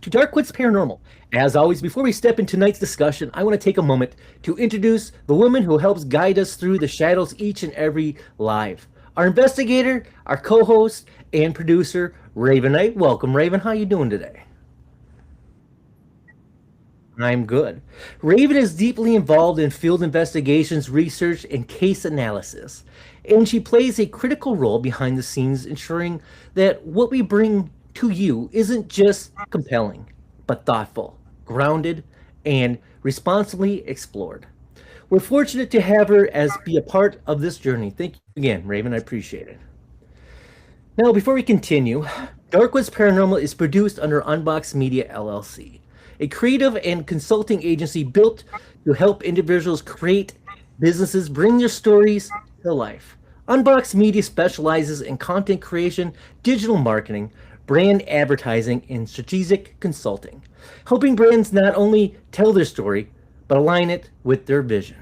to DarkWoods Paranormal. As always, before we step into tonight's discussion, I want to take a moment to introduce the woman who helps guide us through the shadows each and every live. Our investigator, our co-host, and producer, Raven Knight. Welcome, Raven. How you doing today? I'm good. Raven is deeply involved in field investigations, research, and case analysis, and she plays a critical role behind the scenes, ensuring that what we bring to you isn't just compelling, but thoughtful, grounded, and responsibly explored. We're fortunate to have her as be a part of this journey. Thank you again, Raven. I appreciate it. Now, before we continue, DarkWoods Paranormal is produced under Unbox Media LLC, a creative and consulting agency built to help individuals create businesses, bring their stories to life. Unbox Media specializes in content creation, digital marketing, brand advertising, and strategic consulting, helping brands not only tell their story, but align it with their vision.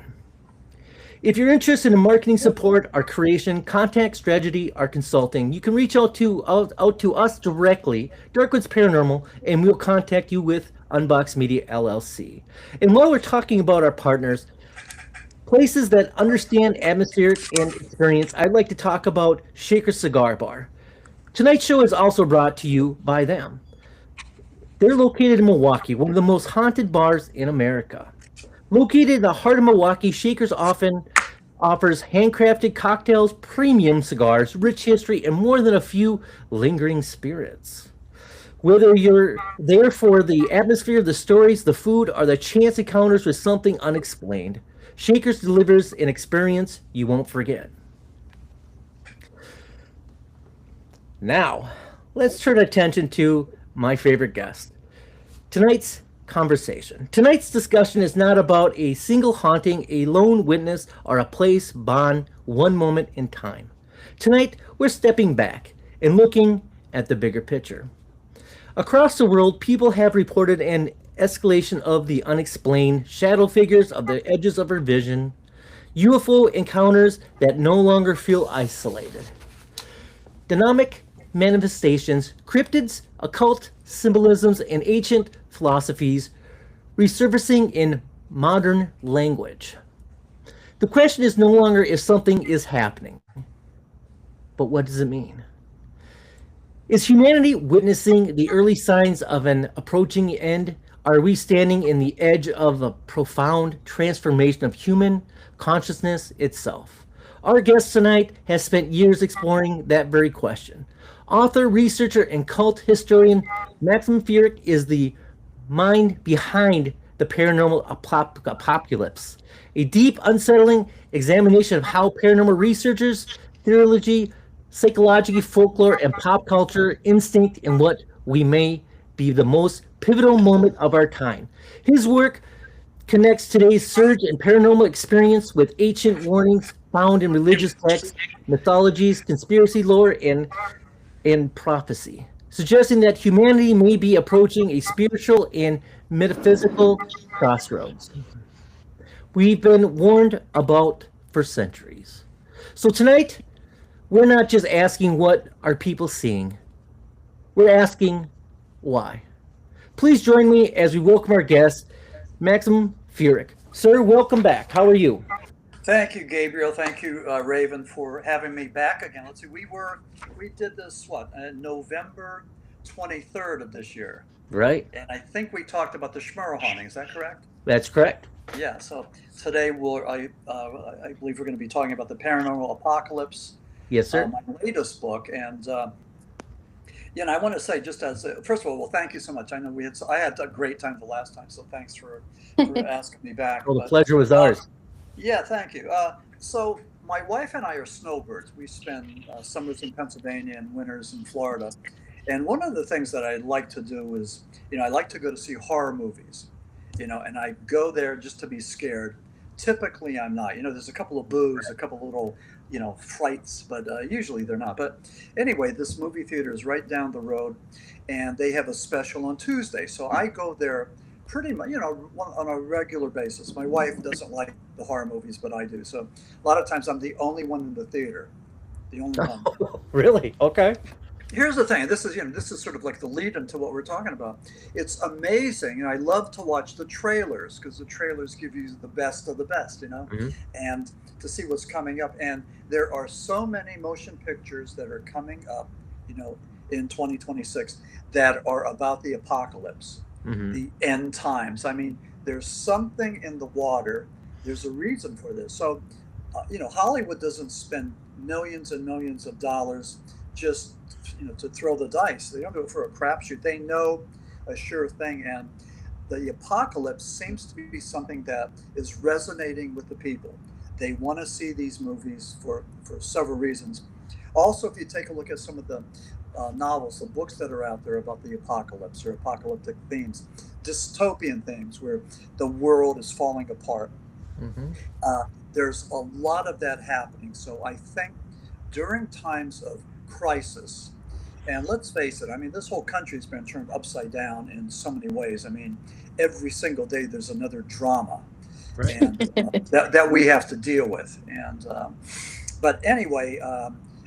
If you're interested in marketing support, our creation, contact strategy, our consulting, you can reach out to us directly, DarkWoods Paranormal, and we'll contact you with Unbox Media LLC. And while we're talking about our partners, places that understand atmosphere and experience, I'd like to talk about Shaker Cigar Bar. Tonight's show is also brought to you by them. They're located in Milwaukee, one of the most haunted bars in America. Located in the heart of Milwaukee, Shakers often offers handcrafted cocktails, premium cigars, rich history, and more than a few lingering spirits. Whether you're there for the atmosphere, the stories, the food, or the chance encounters with something unexplained, Shakers delivers an experience you won't forget. Now, let's turn attention to my favorite guest. Tonight's conversation. Tonight's discussion is not about a single haunting, a lone witness, or a place bond one moment in time. Tonight, we're stepping back and looking at the bigger picture. Across the world, people have reported an escalation of the unexplained, shadow figures of the edges of our vision, UFO encounters that no longer feel isolated, dynamic manifestations, cryptids, occult symbolisms, and ancient philosophies resurfacing in modern language. The question is no longer if something is happening, but what does it mean? Is humanity witnessing the early signs of an approaching end? Are we standing in the edge of a profound transformation of human consciousness itself? Our guest tonight has spent years exploring that very question. Author, researcher, and cult historian Maxim Furek is the mind behind the Paranormal Apocalypse, a deep, unsettling examination of how paranormal researchers, theology, psychology, folklore, and pop culture instinct in what we may be the most pivotal moment of our time. His work connects today's surge in paranormal experience with ancient warnings found in religious texts, mythologies, conspiracy lore, and prophecy, suggesting that humanity may be approaching a spiritual and metaphysical crossroads we've been warned about for centuries. So tonight, we're not just asking what are people seeing, we're asking why. Please join me as we welcome our guest, Maxim Furek. Sir, welcome back. How are you? Thank you, Gabriel. Thank you, Raven, for having me back again. Let's see, we did this, November 23rd of this year. Right. And I think we talked about the Schmurl haunting. Is that correct? That's correct. Yeah. So today I believe we're going to be talking about the Paranormal Apocalypse. Yes, sir. My latest book. And, I want to say just first of all, thank you so much. I know I had a great time the last time. So thanks for asking me back. Well, the pleasure was ours. Yeah, thank you. So my wife and I are snowbirds. We spend summers in Pennsylvania and winters in Florida. And one of the things that I like to do is, I like to go to see horror movies, and I go there just to be scared. Typically, I'm not. There's a couple of boos, a couple of little, frights, but usually they're not. But anyway, this movie theater is right down the road, and they have a special on Tuesday. So I go there pretty much, on a regular basis. My wife doesn't like the horror movies, but I do. So a lot of times I'm the only one in the theater, the only one. Really? Okay. Here's the thing. This is sort of like the lead into what we're talking about. It's amazing, and I love to watch the trailers because the trailers give you the best of the best, Hmm. and to see what's coming up. And there are so many motion pictures that are coming up, you know, in 2026 that are about the apocalypse, Hmm. the end times. I mean, there's something in the water. There's a reason for this. So, Hollywood doesn't spend millions and millions of dollars just to throw the dice. They don't do it for a crapshoot. They know a sure thing, and the apocalypse seems to be something that is resonating with the people. They want to see these movies for several reasons. Also, if you take a look at some of the novels, the books that are out there about the apocalypse or apocalyptic themes, dystopian themes where the world is falling apart, Hmm. uh, there's a lot of that happening. So I think during times of crisis, and let's face it, I mean, this whole country's been turned upside down in so many ways. I mean, every single day there's another drama, Right. and that we have to deal with. And but anyway,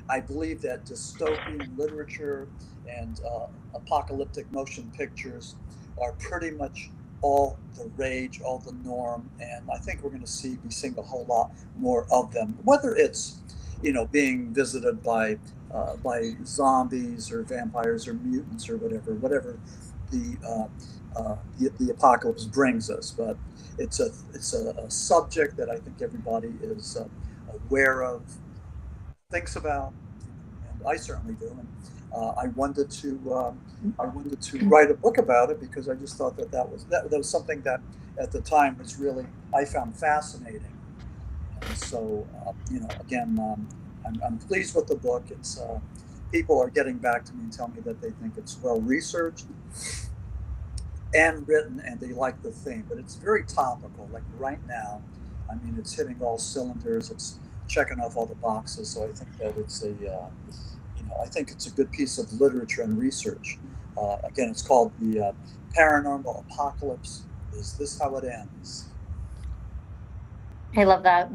I believe that dystopian literature and apocalyptic motion pictures are pretty much all the rage, all the norm, and I think we're going to be seeing a whole lot more of them. Whether it's being visited by zombies or vampires or mutants or whatever the the apocalypse brings us, but it's a subject that I think everybody is aware of, thinks about, and I certainly do. And I wanted to write a book about it because I just thought that was something that at the time was really I found fascinating. And so again, I'm pleased with the book. It's people are getting back to me and telling me that they think it's well researched and written, and they like the theme. But it's very topical. Like right now, I mean, it's hitting all cylinders. It's checking off all the boxes. So I think that I think it's a good piece of literature and research. Again, it's called the Paranormal Apocalypse. Is this how it ends? I love that.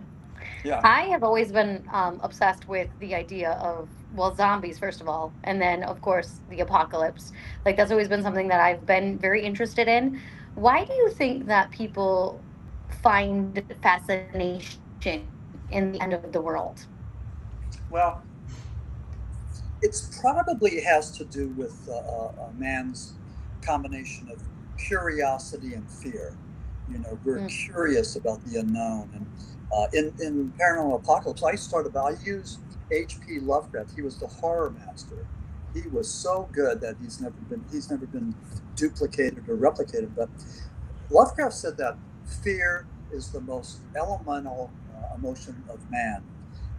Yeah. I have always been obsessed with the idea of, well, zombies, first of all, and then, of course, the apocalypse. Like, that's always been something that I've been very interested in. Why do you think that people find fascination in the end of the world? Well, it's probably has to do with a man's combination of curiosity and fear. We're Mm. curious about the unknown, and in Paranormal Apocalypse, I use H.P. Lovecraft. He was the horror master. He was so good that he's never been duplicated or replicated. But Lovecraft said that fear is the most elemental emotion of man,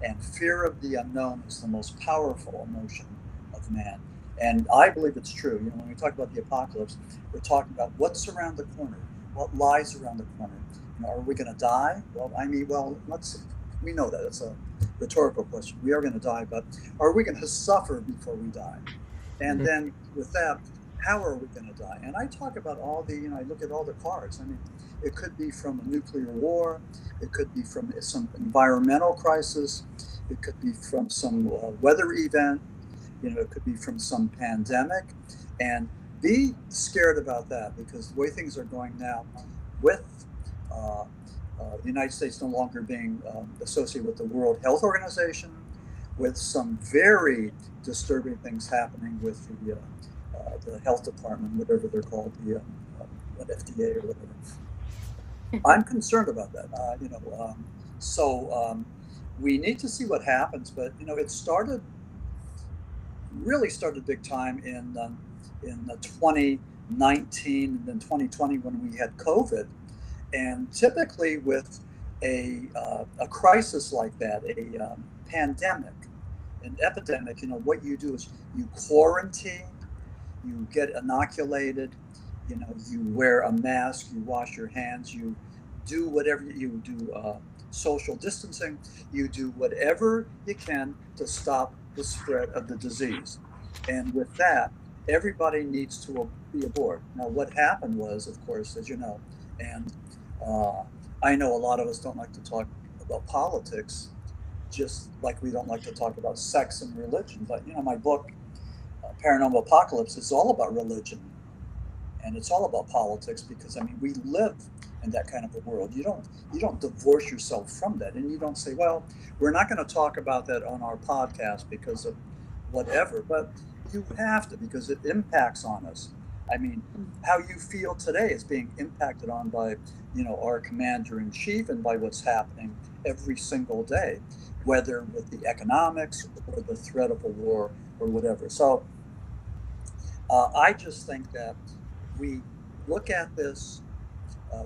and fear of the unknown is the most powerful emotion of man. And I believe it's true. When we talk about the apocalypse, we're talking about what's around the corner, what lies around the corner. Are we going to die? Well, I mean, we know that it's a rhetorical question. We are going to die, but are we going to suffer before we die? And Hmm. then with that, how are we going to die? And I talk about I look at all the cards. I mean, it could be from a nuclear war, it could be from some environmental crisis, it could be from some weather event, it could be from some pandemic. And be scared about that because the way things are going now, with uh, the United States no longer being associated with the World Health Organization, with some very disturbing things happening with the health department, whatever they're called, the FDA or whatever. I'm concerned about that. So we need to see what happens. But it really started big time in 2019 and then 2020 when we had COVID. And typically with a crisis like that, a pandemic, an epidemic, what you do is you quarantine, you get inoculated, you wear a mask, you wash your hands, you do whatever you do, social distancing, you do whatever you can to stop the spread of the disease. And with that, everybody needs to be aboard. Now, what happened was, of course, as you know, and uh, I know a lot of us don't like to talk about politics, just like we don't like to talk about sex and religion. But my book Paranormal Apocalypse is all about religion, and it's all about politics, because I mean we live in that kind of a world. You don't divorce yourself from that, and you don't say, well, we're not going to talk about that on our podcast because of whatever. But you have to, because it impacts on us. I mean, how you feel today is being impacted on by, our commander in chief, and by what's happening every single day, whether with the economics or the threat of a war or whatever. So I just think that we look at this,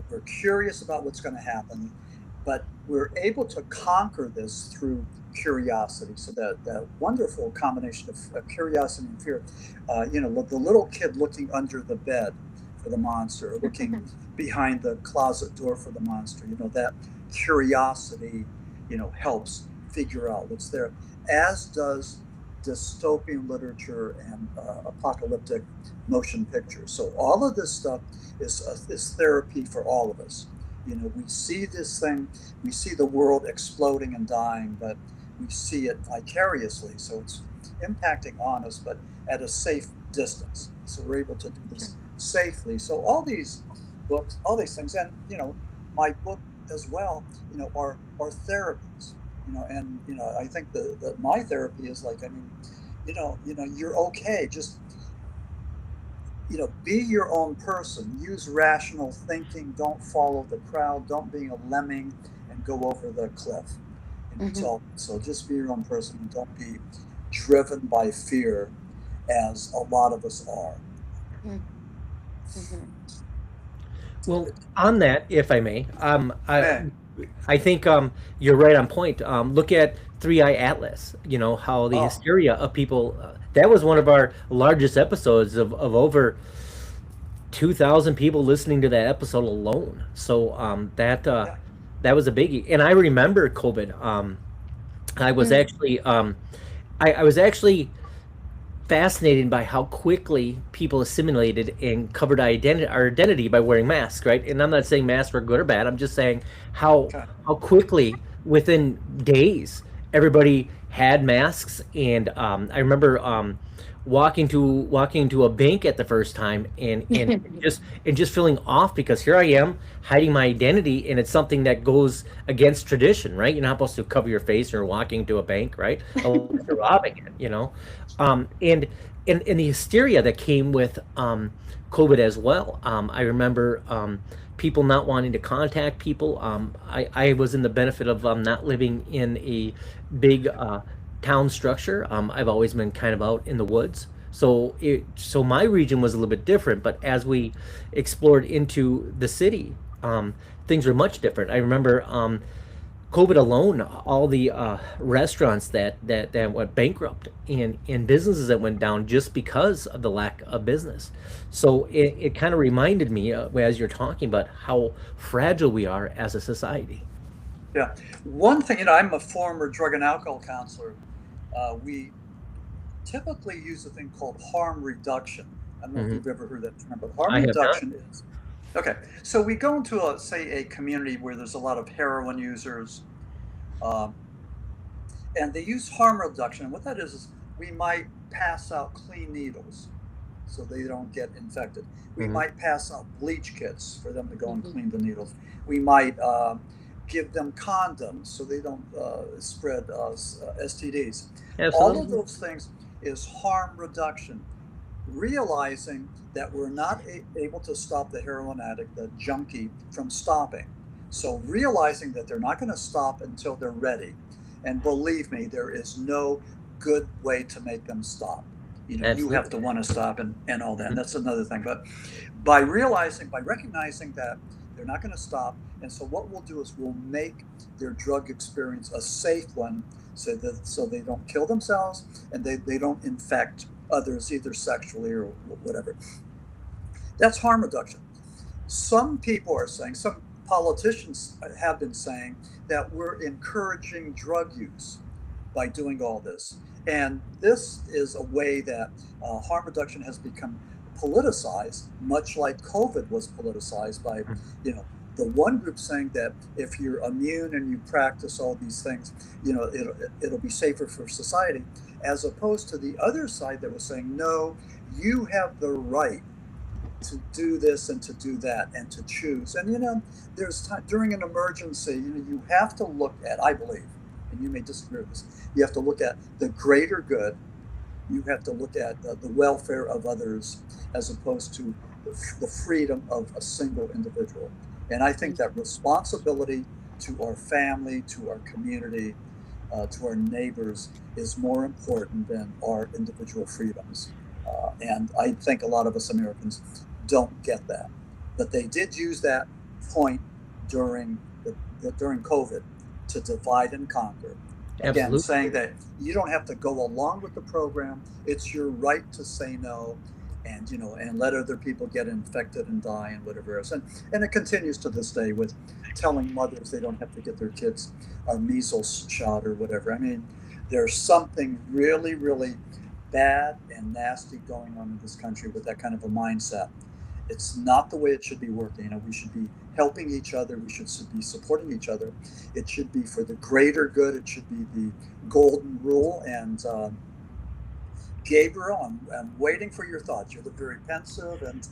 we're curious about what's going to happen, but we're able to conquer this through curiosity. So that wonderful combination of curiosity and fear. The little kid looking under the bed for the monster, or looking behind the closet door for the monster. That curiosity, helps figure out what's there, as does dystopian literature and apocalyptic motion pictures. So all of this stuff is therapy for all of us. We see this thing, we see the world exploding and dying, but we see it vicariously. So it's impacting on us, but at a safe distance. So we're able to do this safely. So all these books, all these things, and my book as well, are therapies. And I think that my therapy is like, you're okay. Just be your own person. Use rational thinking. Don't follow the crowd. Don't be a lemming and go over the cliff. So just be your own person, and don't be driven by fear, as a lot of us are. Well, on that, if I may, I think you're right on point. Look at Three Eye Atlas. How the hysteria of people. That was one of our largest episodes of over 2,000 people listening to that episode alone. So that was a biggie. And I remember COVID. I was actually I was actually fascinated by how quickly people assimilated and covered our identity by wearing masks, right? And I'm not saying masks were good or bad. I'm just saying how quickly, within days, everybody had masks. And I remember walking to a bank at the first time, and just feeling off, because here I am hiding my identity, and it's something that goes against tradition, right? You're not supposed to cover your face when you're walking to a bank, right? Unless you're robbing it, and the hysteria that came with COVID as well. I remember people not wanting to contact people. I was in the benefit of not living in a big town structure. I've always been kind of out in the woods. So my region was a little bit different, but as we explored into the city, things were much different. I remember COVID alone, all the restaurants that went bankrupt, and businesses that went down just because of the lack of business. So it kind of reminded me, as you're talking about, how fragile we are as a society. Yeah. One thing, I'm a former drug and alcohol counselor. We typically use a thing called harm reduction. I don't know if you've ever heard that term, but harm reduction is okay. So we go into a community where there's a lot of heroin users, and they use harm reduction. And what that is we might pass out clean needles so they don't get infected. We might pass out bleach kits for them to go and clean the needles. We might give them condoms so they don't spread STDs. Absolutely. All of those things is harm reduction. Realizing that we're not able to stop the heroin addict, the junkie, from stopping. So realizing that they're not going to stop until they're ready. And believe me, there is no good way to make them stop. You have to want to stop and all that. And that's another thing. But by recognizing that they're not going to stop, and so what we'll do is we'll make their drug experience a safe one, so they don't kill themselves and they don't infect others, either sexually or whatever. That's harm reduction. Some people are saying, some politicians have been saying, that we're encouraging drug use by doing all this. And this is a way that harm reduction has become politicized, much like COVID was politicized by, The one group saying that if you're immune and you practice all these things, it'll be safer for society, as opposed to the other side that was saying, no, you have the right to do this and to do that and to choose. And there's time during an emergency, you have to look at, I believe, and you may disagree with this, you have to look at the greater good. You have to look at the welfare of others as opposed to the freedom of a single individual. And I think that responsibility to our family, to our community, to our neighbors is more important than our individual freedoms. And I think a lot of us Americans don't get that. But they did use that point during COVID to divide and conquer. Again, Absolutely. saying that you don't have to go along with the program. It's your right to say no, and let other people get infected and die and whatever else. And it continues to this day with telling mothers they don't have to get their kids a measles shot or whatever. I mean, there's something really, really bad and nasty going on in this country with that kind of a mindset. It's not the way it should be working. We should be helping each other. We should be supporting each other. It should be for the greater good. It should be the golden rule. And Gabriel, I'm waiting for your thoughts. You look very pensive. And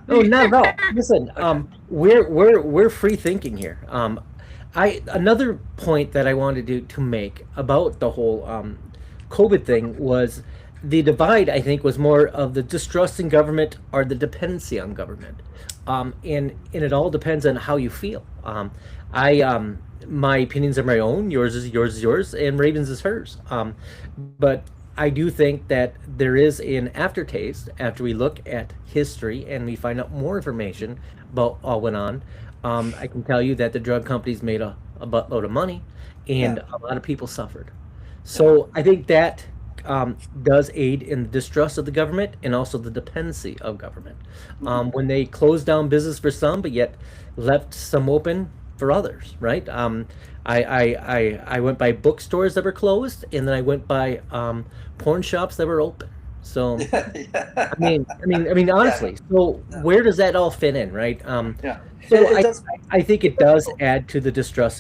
Oh, not at all. Listen, we're free thinking here. Another point that I wanted to make about the whole COVID thing was the divide, I think, was more of the distrust in government or the dependency on government. And it all depends on how you feel. My opinions are my own, yours is yours, and Raven's is hers. But I do think that there is an aftertaste after we look at history and we find out more information about all went on. I can tell you that the drug companies made a buttload of money, and a lot of people suffered. So I think that does aid in the distrust of the government and also the dependency of government. When they closed down business for some, but yet left some open for others, right? I went by bookstores that were closed, and then I went by porn shops that were open. So, I mean, honestly. So, where does that all fit in, right? So, I think it does add to the distrust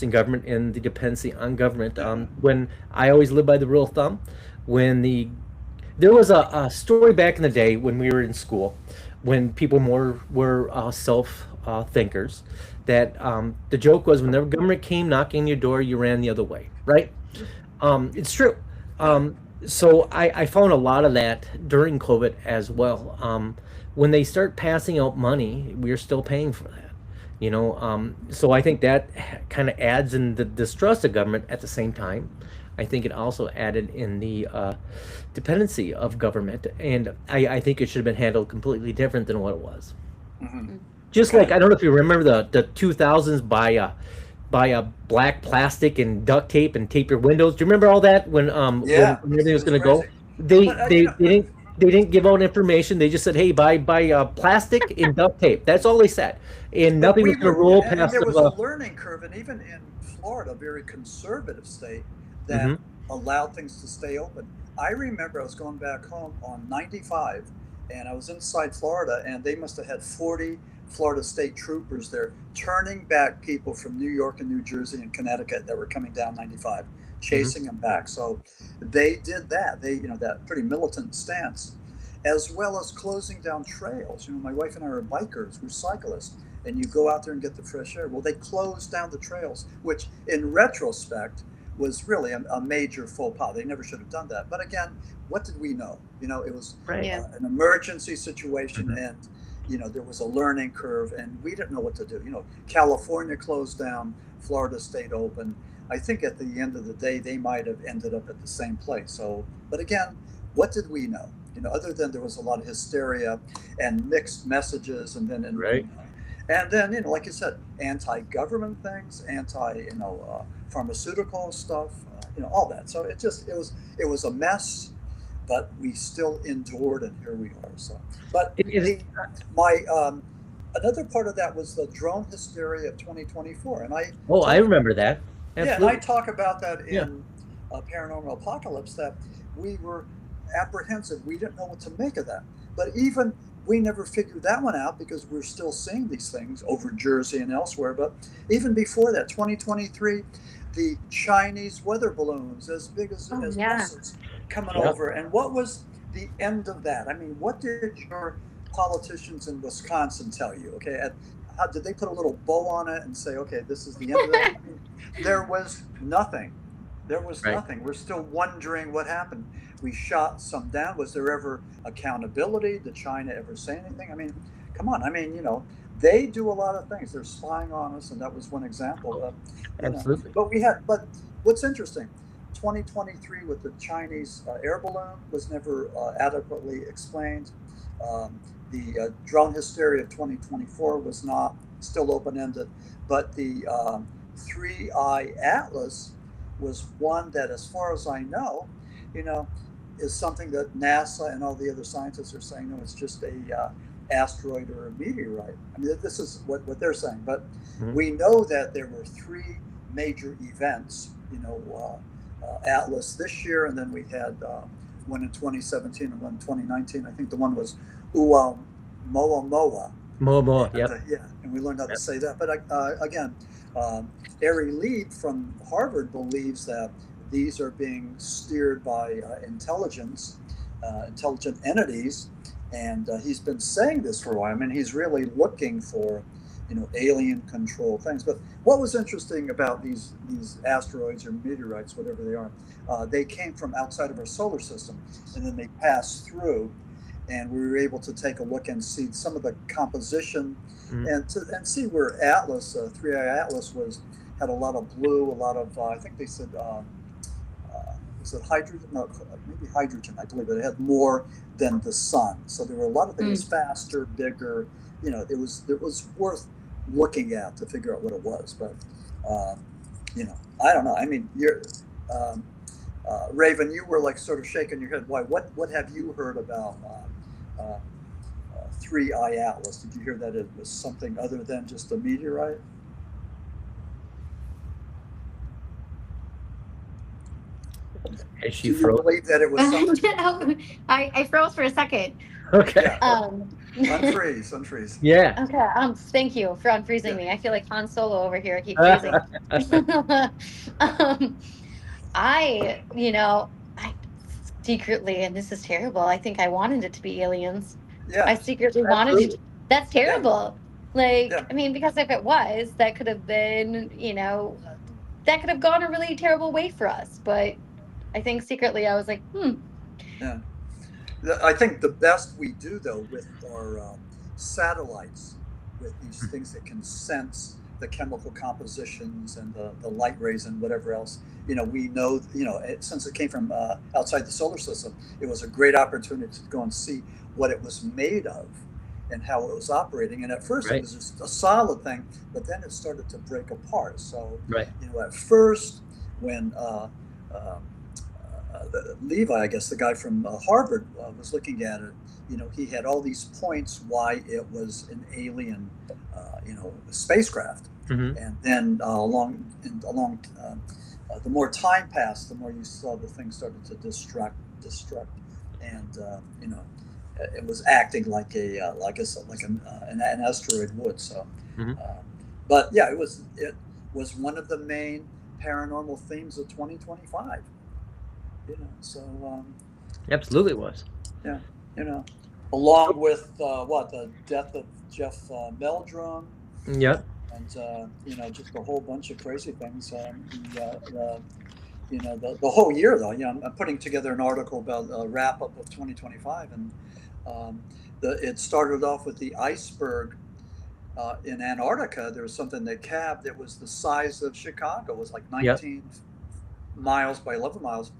in government and the dependency on government. When I always live by the rule of thumb, there was a story back in the day when we were in school, when people were self thinkers, that the joke was when the government came knocking on your door, you ran the other way, right? It's true. So I found a lot of that during COVID as well. When they start passing out money, we're still paying for that. So I think that kind of adds in the distrust of government. At the same time, I think it also added in the dependency of government, and I think it should have been handled completely different than what it was. Mm-hmm. Just like, I don't know if you remember the 2000s, buy a black plastic and duct tape and tape your windows. Do you remember all that when everything was going to go? They didn't give out information. They just said, "Hey, buy plastic and duct tape." That's all they said, and nothing was going to roll past. And there was a learning curve, and even in Florida, a very conservative state that allowed things to stay open. I remember I was going back home on 95, and I was inside Florida, and they must have had 40 Florida state troopers there turning back people from New York and New Jersey and Connecticut that were coming down 95, chasing them back. So they did that. That pretty militant stance, as well as closing down trails. My wife and I are bikers, we're cyclists, and you go out there and get the fresh air. Well, they closed down the trails, which in retrospect was really a major faux pas. They never should have done that. But again, what did we know? It was an emergency situation, and there was a learning curve, and we didn't know what to do. California closed down, Florida stayed open. I think at the end of the day, they might have ended up at the same place. So, but again, what did we know? Other than there was a lot of hysteria and mixed messages, and then like you said, anti-government things, pharmaceutical stuff, all that. So it was a mess, but we still endured, and here we are. So, but another part of that was the drone hysteria of 2024, and I remember that. Absolutely. Yeah, and I talk about that in Paranormal Apocalypse, that we were apprehensive. We didn't know what to make of that. But even we never figured that one out because we're still seeing these things over Jersey and elsewhere. But even before that, 2023, the Chinese weather balloons as big Oh as yeah. buses coming Yep. over. And what was the end of that? I mean, what did your politicians in Wisconsin tell you? Okay, how did they put a little bow on it and say, okay, this is the end of that? I mean, there was nothing. There was Right. nothing. We're still wondering what happened. We shot some down. Was there ever accountability? Did China ever say anything? I mean, come on. I mean, they do a lot of things. They're spying on us, and that was one example. Absolutely. But what's interesting, 2023 with the Chinese air balloon was never adequately explained. The drone hysteria of 2024 was not, still open-ended, but the three-eye atlas was one that, as far as I know, you know, is something that NASA and all the other scientists are saying, no, it's just a asteroid or a meteorite. I mean, this is what they're saying. But we know that there were three major events, Atlas this year, and then we had one in 2017 and one in 2019. I think the one was Uamoa. Moa, yep. Yeah, and we learned how to say that. But again, Ari Lieb from Harvard believes that these are being steered by intelligent entities, and he's been saying this for a while. I mean, he's really looking for, alien control things. But what was interesting about these asteroids or meteorites, whatever they are, they came from outside of our solar system, and then they passed through, and we were able to take a look and see some of the composition, and see where Atlas, Three-Eye Atlas, had a lot of blue, a lot of I think they said is it hydrogen? No, maybe hydrogen, I believe, but it had more than the sun. So there were a lot of things faster, bigger. It was worth looking at to figure out what it was. But I don't know. I mean, you're Raven. You were like sort of shaking your head. Why? What have you heard about Three-Eye Atlas? Did you hear that it was something other than just a meteorite? Is she Do you frozen? believe that it was something? I froze for a second. Okay. Yeah. Unfreeze. Yeah. Okay. Thank you for unfreezing me. I feel like Han Solo over here. I keep freezing. I secretly, and this is terrible, I think I wanted it to be aliens. Yeah. I secretly wanted it. That's terrible. Yeah. I mean, because if it was, that could have been, that could have gone a really terrible way for us. But I think secretly I was like, Yeah. I think the best we do, though, with our satellites, with these things that can sense the chemical compositions and the light rays and whatever else, we know, since it came from outside the solar system, it was a great opportunity to go and see what it was made of and how it was operating. And at first it was just a solid thing, but then it started to break apart. So, at first, when Levi, I guess the guy from Harvard, was looking at it, he had all these points why it was an alien, spacecraft. And then along the more time passed, the more you saw the thing started to destruct, and it was acting like an asteroid would. So, but yeah, it was one of the main paranormal themes of 2025. Absolutely was. Yeah, along with the death of Jeff Meldrum. Yep. And just a whole bunch of crazy things. The whole year, though. I'm putting together an article about a wrap up of 2025, and it started off with the iceberg in Antarctica. There was something that calved. That was the size of Chicago. It was like 19 miles by 11 miles.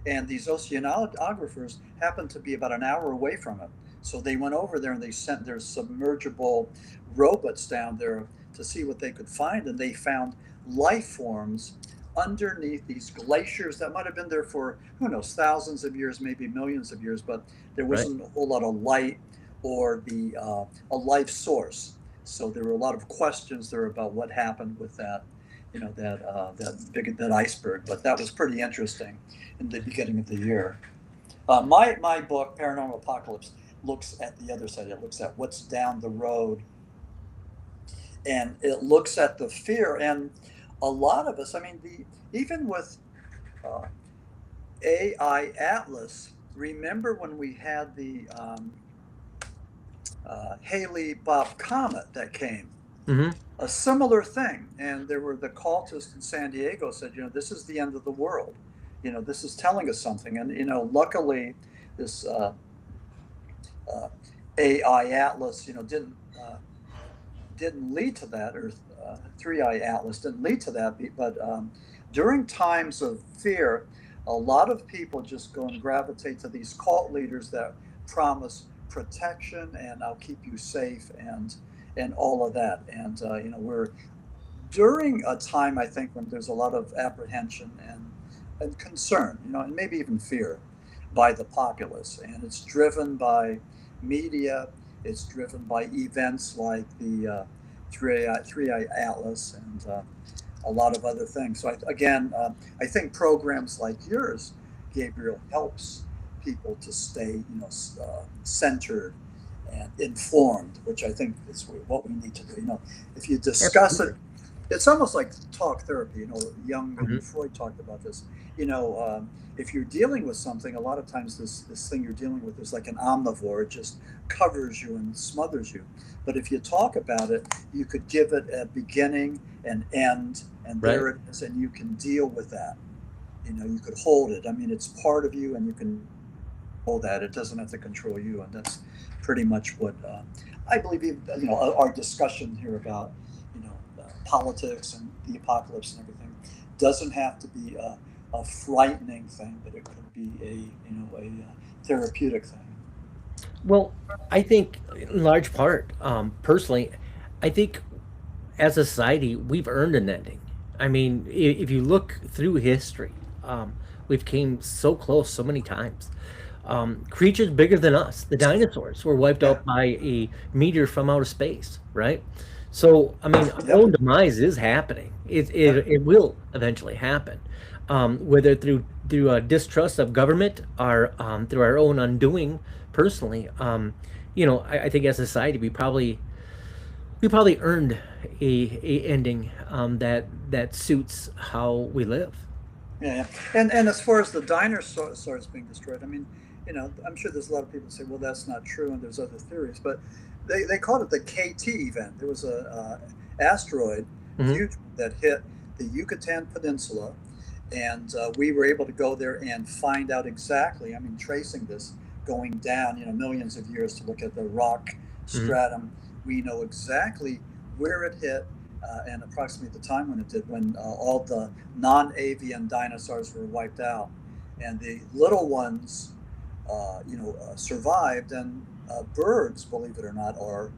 And these oceanographers happened to be about an hour away from it. So they went over there and they sent their submergible robots down there to see what they could find. And they found life forms underneath these glaciers that might have been there for, who knows, thousands of years, maybe millions of years. But there wasn't a whole lot of light or a life source. So there were a lot of questions there about what happened with that. That iceberg, but that was pretty interesting in the beginning of the year. My book, Paranormal Apocalypse, looks at the other side. It looks at what's down the road, and it looks at the fear. And a lot of us, I mean, even with uh, AI Atlas, remember when we had the Haley Bob comet that came? Mm-hmm. A similar thing. And there were the cultists in San Diego said, this is the end of the world. This is telling us something. And, luckily, this AI Atlas, didn't lead to that, or 3i Atlas didn't lead to that. But during times of fear, a lot of people just go and gravitate to these cult leaders that promise protection and I'll keep you safe and all of that. And we're during a time, I think, when there's a lot of apprehension and concern, and maybe even fear by the populace, and it's driven by media. It's driven by events like the 3i Atlas and a lot of other things. So I think programs like yours, Gabriel, helps people to stay, centered and informed, which I think is what we need to do. If you discuss it, it's almost like talk therapy. Jung and Freud talked about this. If you're dealing with something, a lot of times this thing you're dealing with is like an omnivore. It just covers you and smothers you. But if you talk about it, you could give it a beginning and end, and there it is, and you can deal with that. You could hold it. I mean, it's part of you, and you can hold that. It doesn't have to control you, and that's pretty much what I believe. Our discussion here about politics and the apocalypse and everything doesn't have to be a frightening thing, but it could be a therapeutic thing. Well, I think in large part, personally, I think as a society, we've earned an ending. I mean, if you look through history, we've came so close so many times. Creatures bigger than us, the dinosaurs, were wiped out by a meteor from outer space, right? So, I mean, our own demise is happening. It will eventually happen, whether through distrust of government or through our own undoing. Personally, I think as a society, we probably earned a ending that suits how we live. Yeah. And as far as the dinosaurs being destroyed, I mean, I'm sure there's a lot of people who say, well, that's not true, and there's other theories, but they called it the KT event. There was a asteroid, huge, that hit the Yucatan Peninsula, and we were able to go there and find out exactly, I mean, tracing this, going down, millions of years to look at the rock stratum. We know exactly where it hit and approximately the time when it did, when all the non-avian dinosaurs were wiped out, and the little ones, survived. And birds, believe it or not, are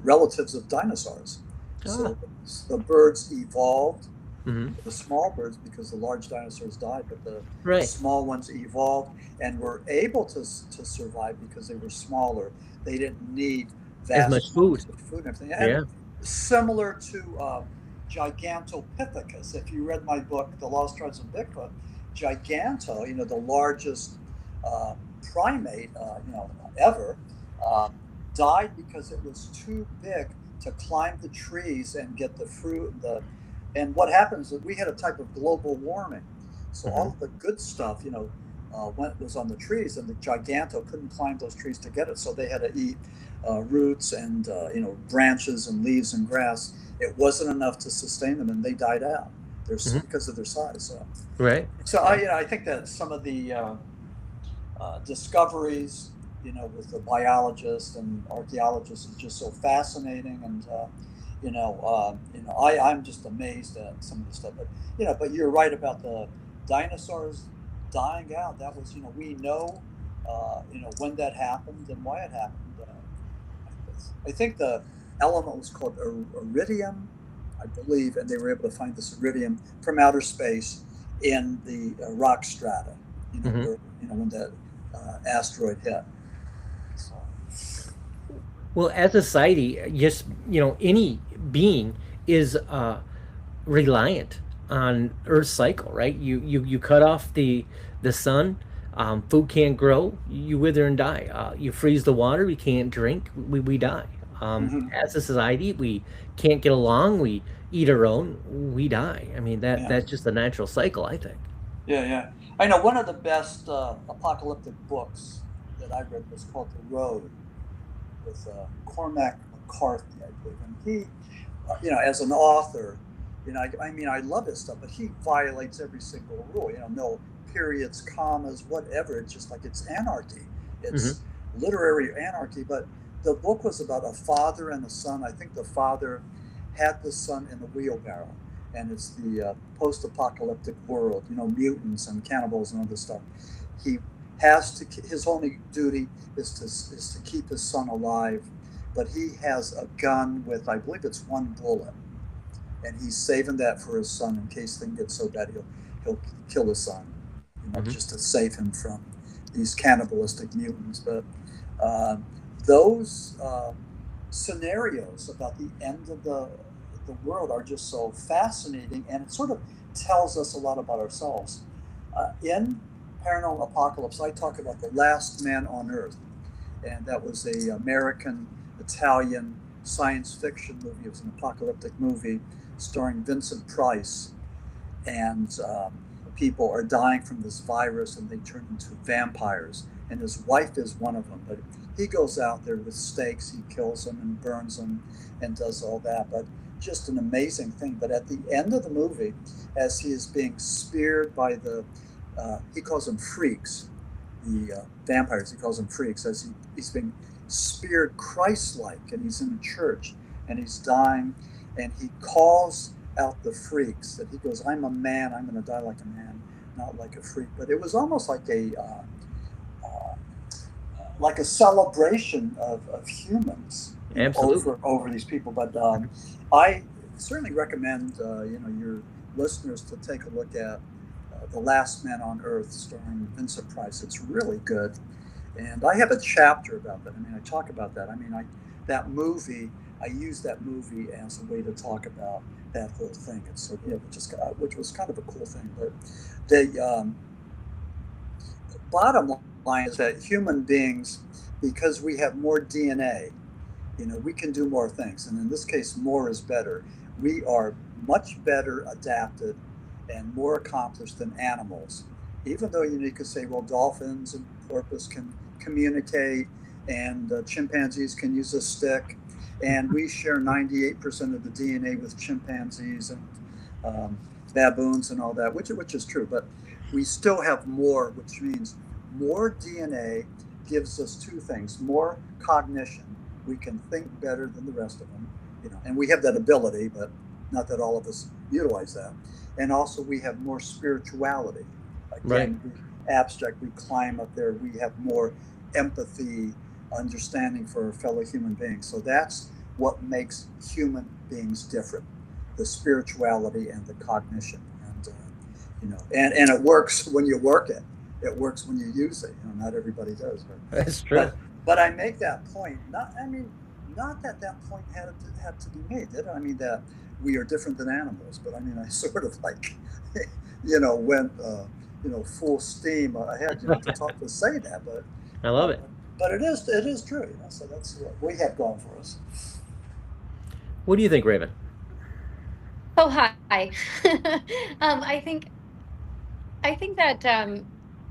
relatives of dinosaurs. So the birds evolved. The small birds, because the large dinosaurs died, but the small ones evolved and were able to survive because they were smaller. They didn't need vast as much food and everything. And similar to Gigantopithecus. If you read my book, The Lost Tribes of Bigfoot, Giganto, the largest primate, ever, died because it was too big to climb the trees and get the fruit. And what happens is we had a type of global warming, so all of the good stuff, was on the trees, and the Giganto couldn't climb those trees to get it, so they had to eat roots and branches and leaves and grass. It wasn't enough to sustain them, and they died out. Because of their size. So I think that some of the discoveries, with the biologists and archaeologists, is just so fascinating, and I'm just amazed at some of the stuff. But you're right about the dinosaurs dying out. That was, we know, when that happened and why it happened. I think the element was called iridium, I believe, and they were able to find this iridium from outer space in the rock strata, where, when that asteroid hit. So. Well, as a society, just any being is reliant on Earth's cycle, right? You cut off the sun, Food can't grow, you wither and die. You freeze the water, we can't drink, we die. Hmm. As a society, we can't get along, we eat our own, we die. I mean, Yeah, that's just a natural cycle, I think. yeah, yeah. I know one of the best apocalyptic books that I read was called The Road with Cormac McCarthy, I believe. And he, as an author, I mean, I love his stuff, but he violates every single rule. No periods, commas, whatever. It's just like it's anarchy. Hmm. It's literary anarchy. But the book was about a father and a son. I think the father had the son in a wheelbarrow, and it's the post-apocalyptic world. Mutants and cannibals and all this stuff. He has to. His only duty is to keep his son alive, but he has a gun with, I believe it's one bullet, and he's saving that for his son in case things get so bad he'll kill his son, Hmm. just to save him from these cannibalistic mutants. But uh, those scenarios about the end of the world are just so fascinating, and it sort of tells us a lot about ourselves. In Paranormal Apocalypse, I talk about the last man on Earth, and that was a American Italian science fiction movie. It was an apocalyptic movie starring Vincent Price, and people are dying from this virus, and they turn into vampires. And his wife is one of them, but he goes out there with stakes. He kills them and burns them, and does all that. But just an amazing thing. But at the end of the movie, as he is being speared by he calls them freaks, the vampires. He calls them freaks as he's being speared Christ-like, and he's in a church, and he's dying, and he calls out the freaks. That he goes, "I'm a man. I'm going to die like a man, not like a freak." But it was almost like a celebration of humans, Absolutely. over these people. But I certainly recommend your listeners to take a look at The Last Man on Earth, starring Vincent Price. It's really good, and I have a chapter about that. I mean, I talk about that. I mean, that movie. I use that movie as a way to talk about that whole thing. And so, which was kind of a cool thing. But the bottom line is that human beings, because we have more DNA, we can do more things. And in this case, more is better. We are much better adapted and more accomplished than animals. Even though you could say, well, dolphins and porpoise can communicate, and chimpanzees can use a stick, and we share 98% of the DNA with chimpanzees and baboons and all that, which is true. But we still have more, which means more DNA gives us two things: more cognition. We can think better than the rest of them, and we have that ability, but not that all of us utilize that. And also, we have more spirituality. Right. Again, abstract. We climb up there. We have more empathy, understanding for our fellow human beings. So that's what makes human beings different: the spirituality and the cognition. And and it works when you work it. It works when you use it. Not everybody does, That's true. but I make that point. Not that point had to be made, did it? I mean that we are different than animals, but I mean I sort of like, went full steam ahead, to say that, but I love it. it is true, So that's what we have going for us. What do you think, Raven? Oh, hi. I think that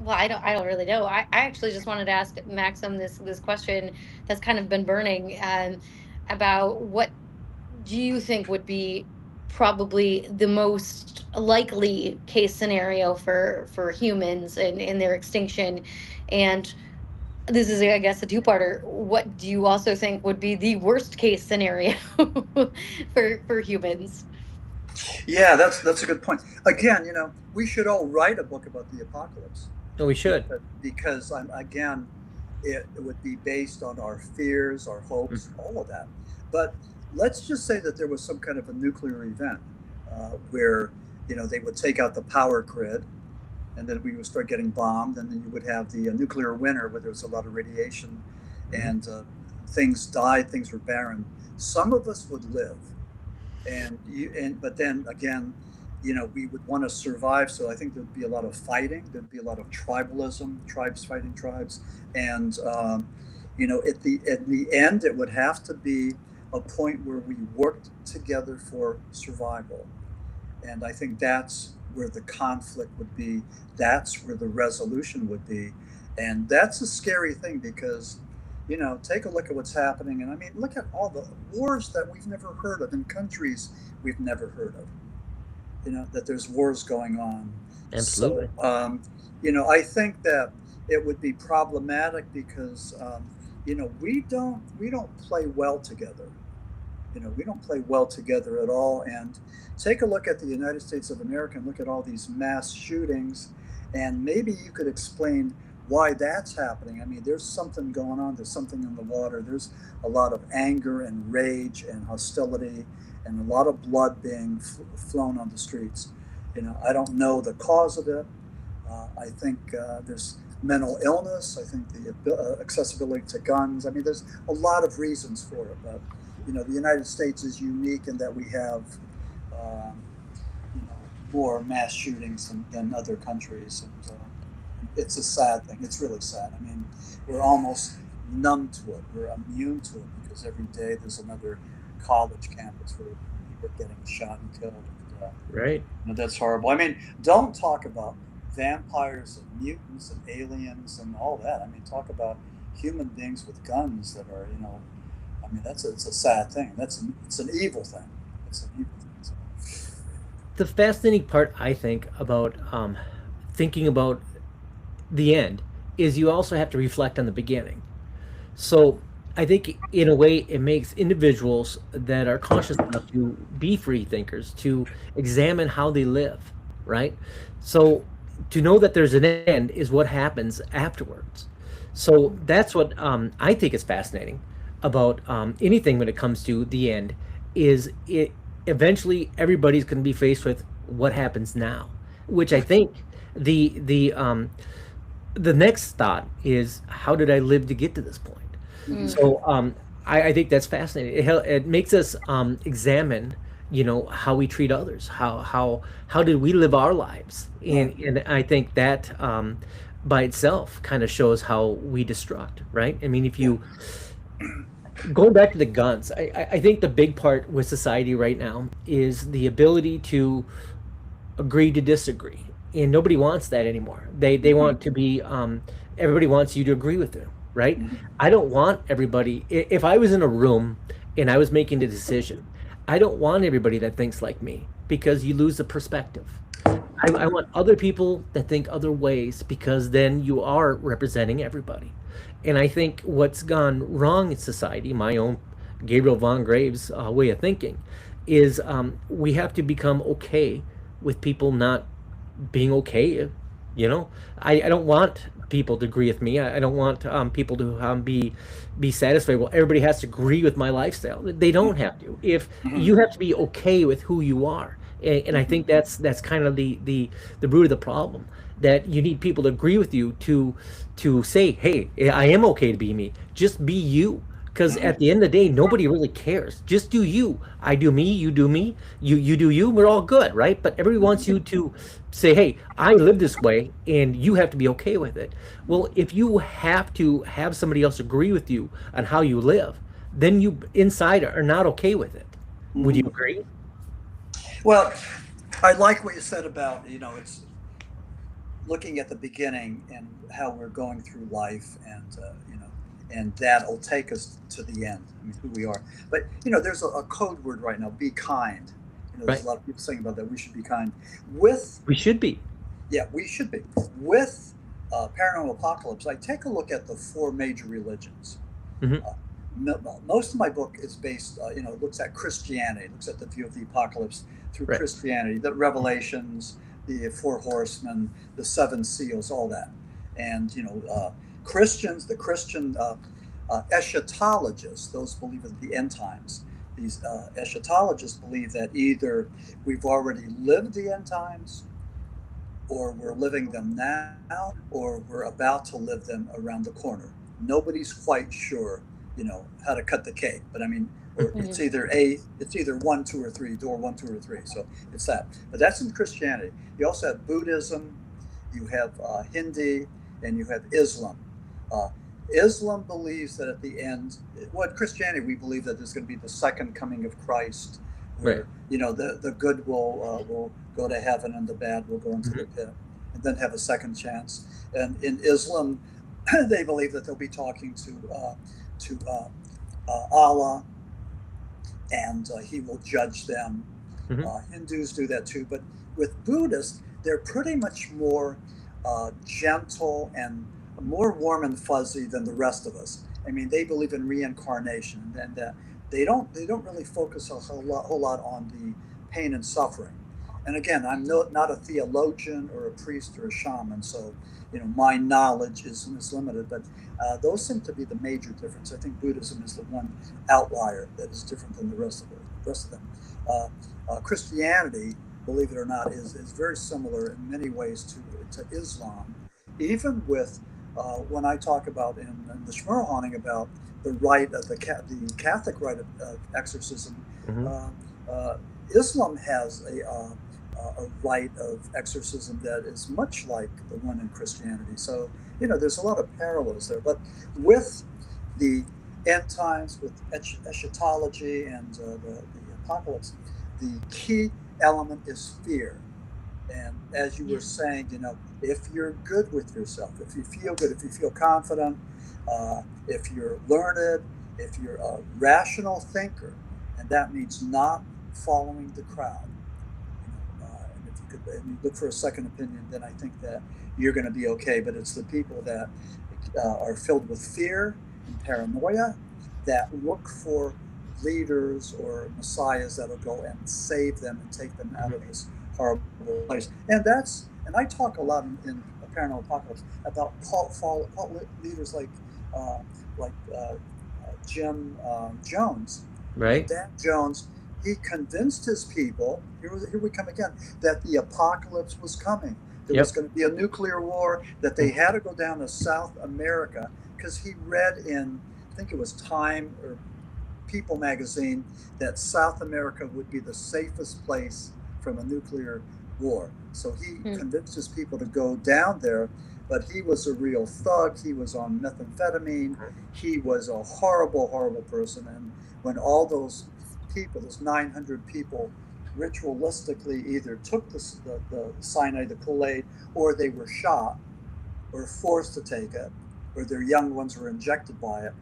well, I don't really know. I actually just wanted to ask Maxim this question that's kind of been burning, about what do you think would be probably the most likely case scenario for humans in their extinction. And this is, I guess, a two-parter. What do you also think would be the worst case scenario for humans? Yeah, that's a good point. Again, we should all write a book about the apocalypse, No, we should. because again, it would be based on our fears, our hopes, Mhm. all of that. But let's just say that there was some kind of a nuclear event where they would take out the power grid, and then we would start getting bombed, and then you would have the nuclear winter where there was a lot of radiation, Mhm. and things died, things were barren. Some of us would live, but then again, we would want to survive. So I think there'd be a lot of fighting. There'd be a lot of tribalism, tribes fighting tribes, and at the end, it would have to be a point where we worked together for survival. And I think that's where the conflict would be. That's where the resolution would be. And that's a scary thing because, take a look at what's happening. And I mean, look at all the wars that we've never heard of in countries we've never heard of, that there's wars going on. Absolutely. So, I think that it would be problematic because, we don't play well together. We don't play well together at all. And take a look at the United States of America and look at all these mass shootings, and maybe you could explain why that's happening. I mean, there's something going on. There's something in the water. There's a lot of anger and rage and hostility, and a lot of blood being flown on the streets. I don't know the cause of it. I think there's mental illness. I think the accessibility to guns. I mean, there's a lot of reasons for it, but the United States is unique in that we have, more mass shootings than other countries, and it's a sad thing. It's really sad. I mean, we're almost numb to it. We're immune to it because every day there's another college campus where people are getting shot and killed. And, Right. that's horrible. I mean, don't talk about vampires and mutants and aliens and all that. I mean, talk about human beings with guns that are, I mean, it's a sad thing. It's an evil thing. It's an evil thing. So. The fascinating part, I think, about thinking about the end is you also have to reflect on the beginning. So I think, in a way, it makes individuals that are conscious enough to be free thinkers, to examine how they live, right? So to know that there's an end is what happens afterwards. So that's what I think is fascinating about anything when it comes to the end. Is it eventually everybody's going to be faced with what happens now, which I think the next thought is, how did I live to get to this point? So I think that's fascinating. It makes us examine, how we treat others, how did we live our lives, and I think that by itself kind of shows how we destruct, right? I mean, if you going back to the guns, I think the big part with society right now is the ability to agree to disagree, and nobody wants that anymore. They want to be everybody wants you to agree with them, right? I don't want everybody. If I was in a room and I was making a decision, I don't want everybody that thinks like me, because you lose the perspective. I want other people that think other ways, because then you are representing everybody. And I think what's gone wrong in society, my own Gabriel von Graves way of thinking, is we have to become okay with people not being okay. I don't want people to agree with me. I don't want people to be satisfied. Well, everybody has to agree with my lifestyle. They don't have to. If you have to be okay with who you are, and I think that's kind of the root of the problem. That you need people to agree with you to say, hey, I am okay to be me. Just be you. Because at the end of the day, nobody really cares. Just do you. I do me, you do me, you do you. We're all good, right? But everybody wants you to say, hey, I live this way, and you have to be okay with it. Well, if you have to have somebody else agree with you on how you live, then you inside are not okay with it. Would you agree? Well, I like what you said about, it's looking at the beginning and how we're going through life, and that'll take us to the end. I mean, who we are. But there's a code word right now: be kind. There's Right. a lot of people saying about that. We should be kind. We should be. Yeah, we should be. With Paranormal Apocalypse, I take a look at the four major religions. Mhm. Most of my book is based, looks at Christianity, looks at the view of the apocalypse through Right. Christianity, the Revelations, the four horsemen, the seven seals, all that. And, Christians, the Christian eschatologists, those believe in the end times. These eschatologists believe that either we've already lived the end times, or we're living them now, or we're about to live them around the corner. Nobody's quite sure, how to cut the cake. But I mean, or it's either 1, 2, or 3, door 1, 2, or 3. So it's that. But that's in Christianity. You also have Buddhism, you have Hindi, and you have Islam. Islam believes that at the end, in Christianity, we believe that there's going to be the second coming of Christ, where the good will go to heaven and the bad will go into the pit, and then have a second chance. And in Islam, they believe that they'll be talking to Allah, and he will judge them. Hindus do that too, but with Buddhists, they're pretty much more gentle and more warm and fuzzy than the rest of us. I mean, they believe in reincarnation, and they don't really focus a whole lot on the pain and suffering. And again, I'm not a theologian or a priest or a shaman, so my knowledge is limited. But those seem to be the major difference. I think Buddhism is the one outlier that is different than the rest of them. Christianity, believe it or not, is very similar in many ways to Islam, even with when I talk about in the Schmurl haunting about the rite of the Catholic rite of exorcism. Islam has a rite of exorcism that is much like the one in Christianity. So there's a lot of parallels there. But with the end times, with eschatology and the apocalypse, the key element is fear. And as you were saying, if you're good with yourself, if you feel good, if you feel confident, if you're learned, if you're a rational thinker, and that means not following the crowd, and you look for a second opinion, then I think that you're going to be okay. But it's the people that are filled with fear and paranoia that look for leaders or messiahs that'll go and save them and take them out of this horrible place. And I talk a lot in Paranormal Apocalypse about cult leaders like Jim Jones. Right. Dan Jones, he convinced his people, here we come again, that the apocalypse was coming. There was going to be a nuclear war, that they had to go down to South America, because he read in, I think it was Time or People magazine, that South America would be the safest place from a nuclear war. So he convinced his people to go down there, but he was a real thug. He was on methamphetamine. He was a horrible, horrible person. And when all those people, those 900 people, ritualistically either took the cyanide, the Kool-Aid, or they were shot or forced to take it, or their young ones were injected by it,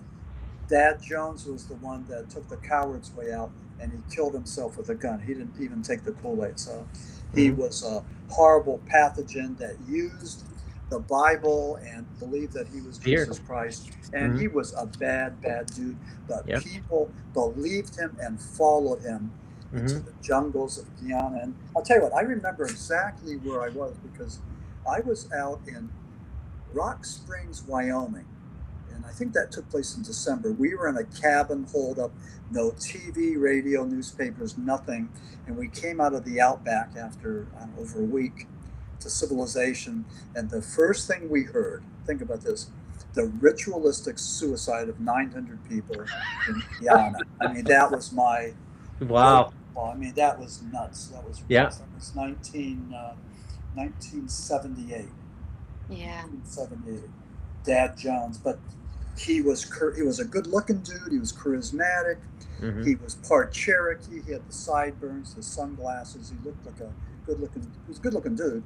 Dad Jones was the one that took the coward's way out, and he killed himself with a gun. He didn't even take the Kool-Aid. So he was a horrible pathogen that used the Bible and believed that he was Jesus Christ. And he was a bad, bad dude. But people believed him and followed him into the jungles of Guyana. And I'll tell you what, I remember exactly where I was, because I was out in Rock Springs, Wyoming. And I think that took place in December. We were in a cabin holed up, no TV, radio, newspapers, nothing. And we came out of the outback after over a week to civilization. And the first thing we heard, think about this, the ritualistic suicide of 900 people in Guyana. I mean, that was my... Wow. Well, I mean, that was nuts. That was 1978. Yeah. 1978. Dad Jones, but he was a good-looking dude. He was charismatic. He was part Cherokee. He had the sideburns, the sunglasses. He looked like a good-looking dude.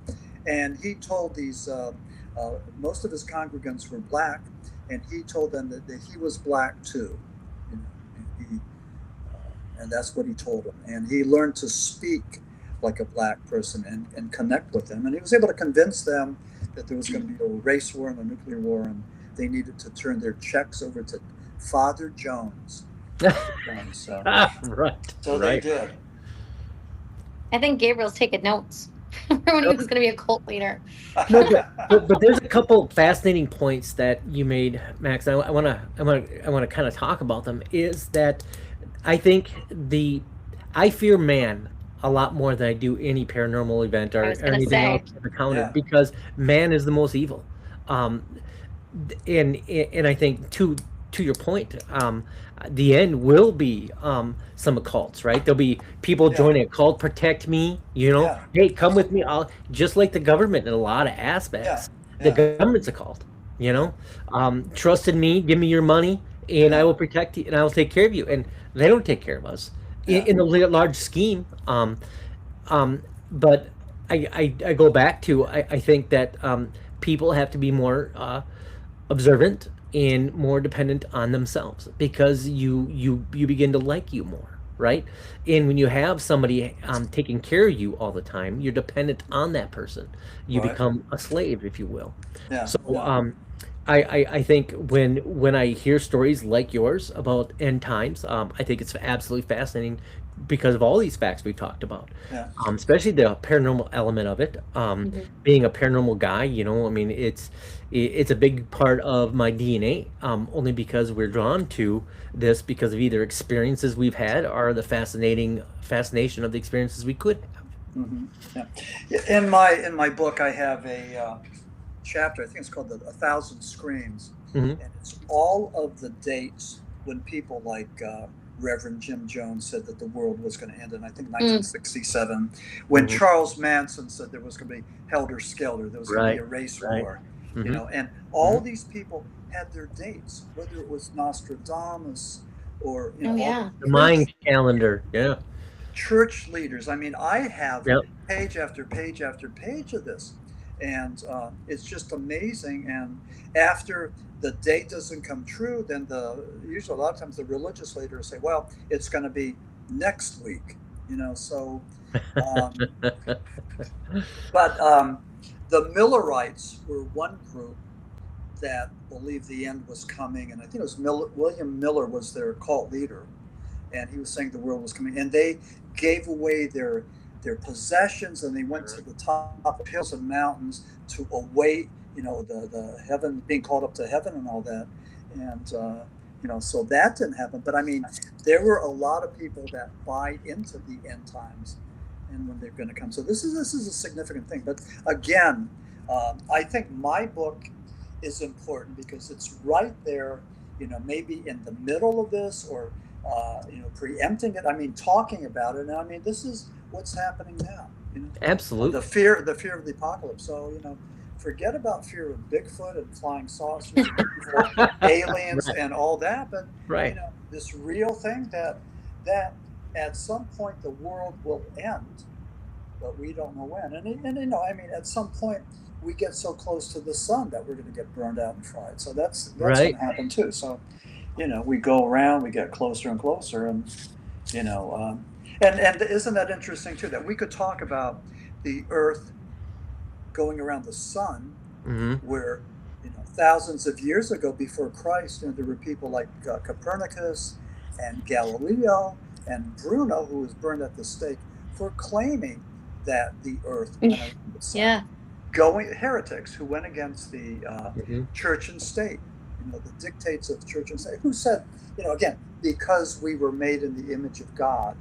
And he told these most of his congregants were black, and he told them that he was black too. And that's what he told them. And he learned to speak like a black person and connect with them. And he was able to convince them that there was going to be a race war and a nuclear war, and they needed to turn their checks over to Father Jones. So they did. I think Gabriel's taking notes for when he was going to be a cult leader. No, but there's a couple fascinating points that you made, Max. I want to kind of talk about them. Is that I think I fear man a lot more than I do any paranormal event or anything else I've encountered, because man is the most evil. And I think to to your point, the end will be some occults, right? There'll be people joining a cult, protect me, Yeah. hey, come with me. I'll just like the government in a lot of Yeah. aspects. The Yeah. government's a cult, trust in me, give me your money, and I Yeah. will protect you and I will take care of you. And they don't take care of us Yeah. in the large scheme. But I go back to I think that people have to be more observant and more dependent on themselves because you begin to like you more, right? And when you have somebody taking care of you all the time, you're dependent on that person. You Right. become a slave, if you will. Yeah. So Yeah. I think when I hear stories like yours about end times, I think it's absolutely fascinating because of all these facts we talked about, Yeah. especially the paranormal element of it. Mhm. Being a paranormal guy, I mean, it's a big part of my DNA. Only because we're drawn to this because of either experiences we've had or the fascination of the experiences we could have. Hmm. Yeah. In my book, I have a chapter. I think it's called "A Thousand Screams," Hmm. and it's all of the dates when people like Reverend Jim Jones said that the world was going to end in, I think, Mm. 1967. When Hmm. Charles Manson said there was going to be helter skelter, there was going to be Right. a race Right. war, Hmm. and all these people had their dates, whether it was Nostradamus or Oh all yeah. The the church mind calendar. Yeah. church leaders. I mean, I have Yep. page after page after page of this, and it's just amazing. And after the date doesn't come true, then usually a lot of times the religious leaders say, "Well, it's going to be next week," So, um, but the Millerites were one group that believed the end was coming, and I think it was William Miller was their cult leader, and he was saying the world was coming, and they gave away their possessions, and they went to the top of hills and mountains to await, the heaven being called up to heaven and all that, and so that didn't happen. But I mean, there were a lot of people that buy into the end times, and when they're going to come. So this is a significant thing. But again, I think my book is important because it's right there, maybe in the middle of this or preempting it. I mean, talking about it. And I mean, this is what's happening now. Absolutely. The fear of the apocalypse. So forget about fear of Bigfoot and flying saucers, and aliens, Right. and all that. But Right. this real thing that at some point the world will end, but we don't know when. And I mean, at some point we get so close to the sun that we're going to get burned out and fried. So that's going Right. to happen too. So we go around, we get closer and closer, and and isn't that interesting too that we could talk about the Earth going around the sun, Hmm. where thousands of years ago before Christ, there were people like Copernicus and Galileo and Bruno, who was burned at the stake for claiming that the Earth went around the sun. Yeah. Going heretics who went against the Hmm. church and state, the dictates of church and state, who said, again, because we were made in the image of God,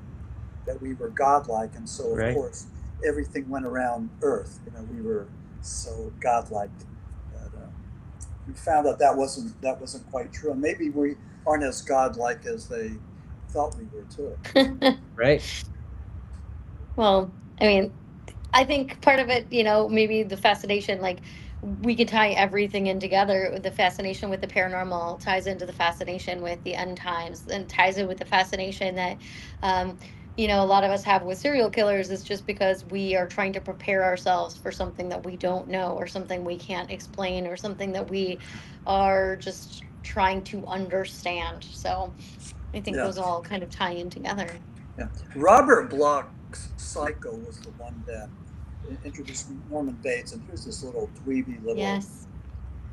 that we were godlike, and so of Right. course everything went around Earth. We were so godlike that we found out that wasn't quite true, and maybe we aren't as godlike as they thought we were too. Right. Well, I mean, I think part of it, maybe the fascination, like we could tie everything in together. The fascination with the paranormal ties into the fascination with the end times, and ties in with the fascination that, a lot of us have with serial killers is just because we are trying to prepare ourselves for something that we don't know, or something we can't explain, or something that we are just trying to understand. So I think Yeah, those all kind of tie in together. yeah. Robert Bloch's Psycho was the one that introduced Norman Bates, and here's this little dweeby little Yes.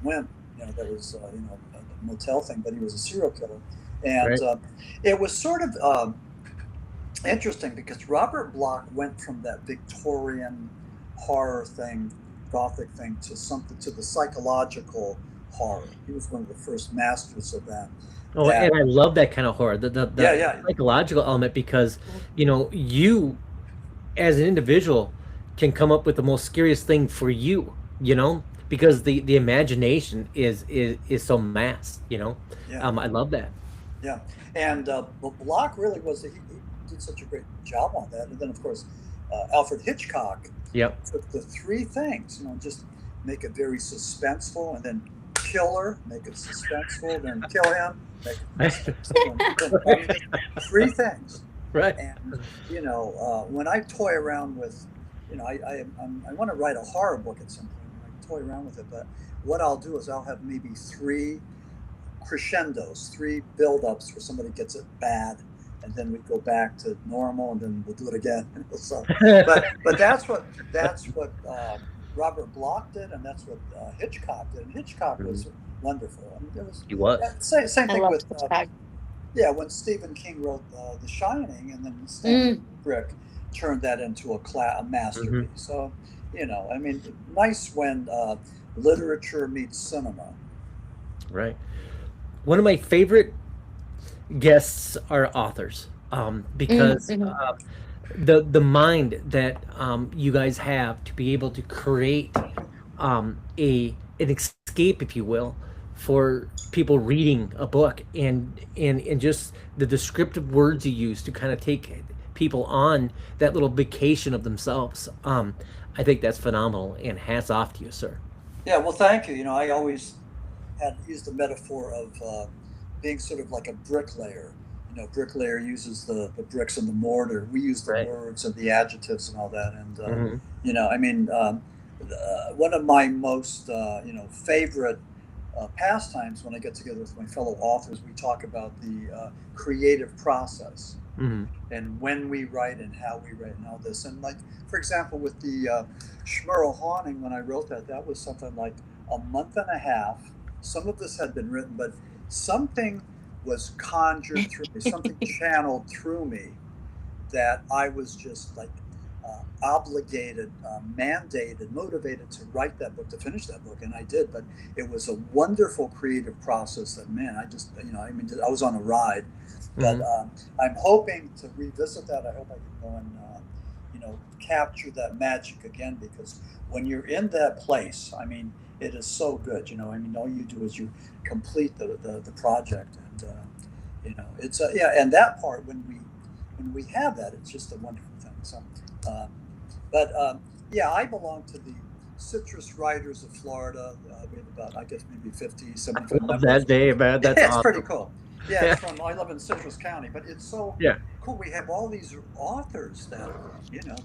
wimp, that was a motel thing, but he was a serial killer, and Right. it was sort of interesting because Robert Bloch went from that Victorian horror thing, Gothic thing, to the psychological horror. He was one of the first masters of that. Oh, That and I love that kind of horror, the yeah, psychological element, because you as an individual can come up with the most scariest thing for you, because the imagination is so masked, you know. Yeah, I love that. yeah. And Block really he did such a great job on that. And then, of course, Alfred Hitchcock Yep. took the three things, just make it very suspenseful, and then kill her, make it suspenseful, then kill him, make it suspenseful, and I mean, just three things. Right. And when I toy around with, I want to write a horror book at some point. I toy around with it, but what I'll do is I'll have maybe three crescendos, three build-ups where somebody gets it bad, and then we go back to normal, and then we'll do it again. So, but that's what Robert Bloch did, and that's what Hitchcock did. And Hitchcock was wonderful. I mean, there was He was. same I thing love with Hitchcock. when Stephen King wrote The Shining, and then Stanley Kubrick turned that into a masterpiece. So, I mean, nice when literature meets cinema. Right. One of my favorite guests are authors, because the mind that you guys have to be able to create an escape, if you will, for people reading a book, and just the descriptive words you use to kind of take people on that little vacation of themselves. I think that's phenomenal, and hats off to you, sir. Yeah, well, thank you. I always had used the metaphor of being sort of like a bricklayer. Bricklayer uses the bricks and the mortar. We use the Right. words and the adjectives and all that. And Mhm. I mean, one of my most favorite pastimes when I get together with my fellow authors, we talk about the creative process Mhm. and when we write and how we write and all this. And like, for example, with the Schmurl Haunting, when I wrote that was something like a month and a half. Some of this had been written, but something was conjured through me, something channeled through me, that I was just like obligated, mandated, motivated to write that book, to finish that book, and I did. But it was a wonderful creative process that, man, I just, I mean, I was on a ride. But I'm hoping to revisit that. I hope I can go and, capture that magic again, because when you're in that place, I mean, it is so good. I mean, all you do is you complete the project, and it's and that part, when we have that, it's just a wonderful thing. So, I belong to the Citrus Writers of Florida. We have about, I guess, maybe 50, 75 Love members. that day, man. That's It's awesome. pretty cool. Yeah, it's I live in Citrus County, but it's so Yeah. cool. We have all these authors that,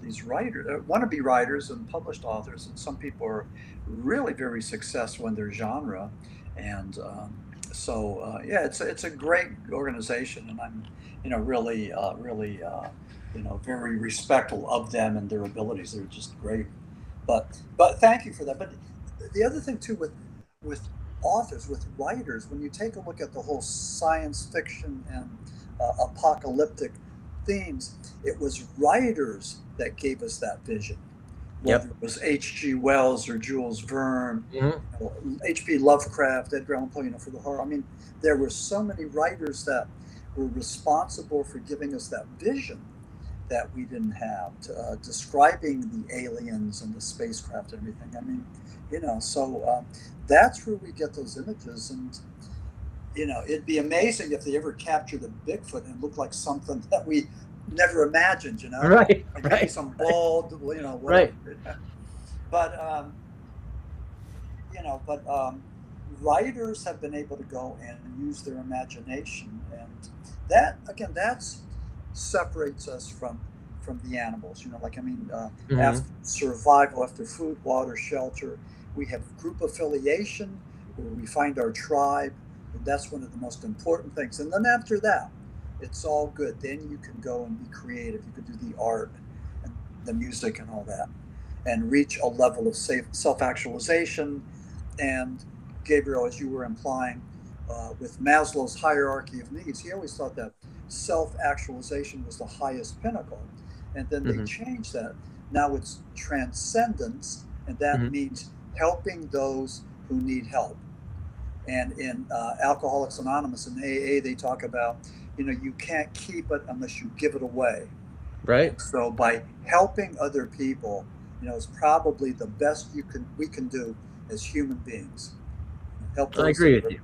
these writers, wannabe writers and published authors, and some people are really very successful in their genre. And it's a great organization, and I'm, really, very respectful of them and their abilities. They're just great. But thank you for that. But the other thing too, with authors, with writers, when you take a look at the whole science fiction and apocalyptic themes, it was writers that gave us that vision. Whether it was H.G. Wells or Jules Verne, H.P. Lovecraft, Edgar Allan Poe, for the horror. I mean, there were so many writers that were responsible for giving us that vision that we didn't have, describing the aliens and the spacecraft and everything. I mean, so that's where we get those images. And, it'd be amazing if they ever captured a Bigfoot and it looked like something that we never imagined, Right. like maybe some bald, whatever. Right. But, writers have been able to go and use their imagination, and that, again, that's separates us from the animals. Like, I mean, after survival, after food, water, shelter, we have group affiliation, where we find our tribe, and that's one of the most important things. And then after that, it's all good. Then you can go and be creative. You can do the art and the music and all that, and reach a level of self-actualization. And Gabriel, as you were implying, with Maslow's hierarchy of needs, he always thought that self-actualization was the highest pinnacle. And then they changed that. Now it's transcendence, and that means helping those who need help. And in Alcoholics Anonymous and AA, they talk about, you can't keep it unless you give it away. Right. So by helping other people, is probably the best we can do as human beings. Help I those agree that with are- you.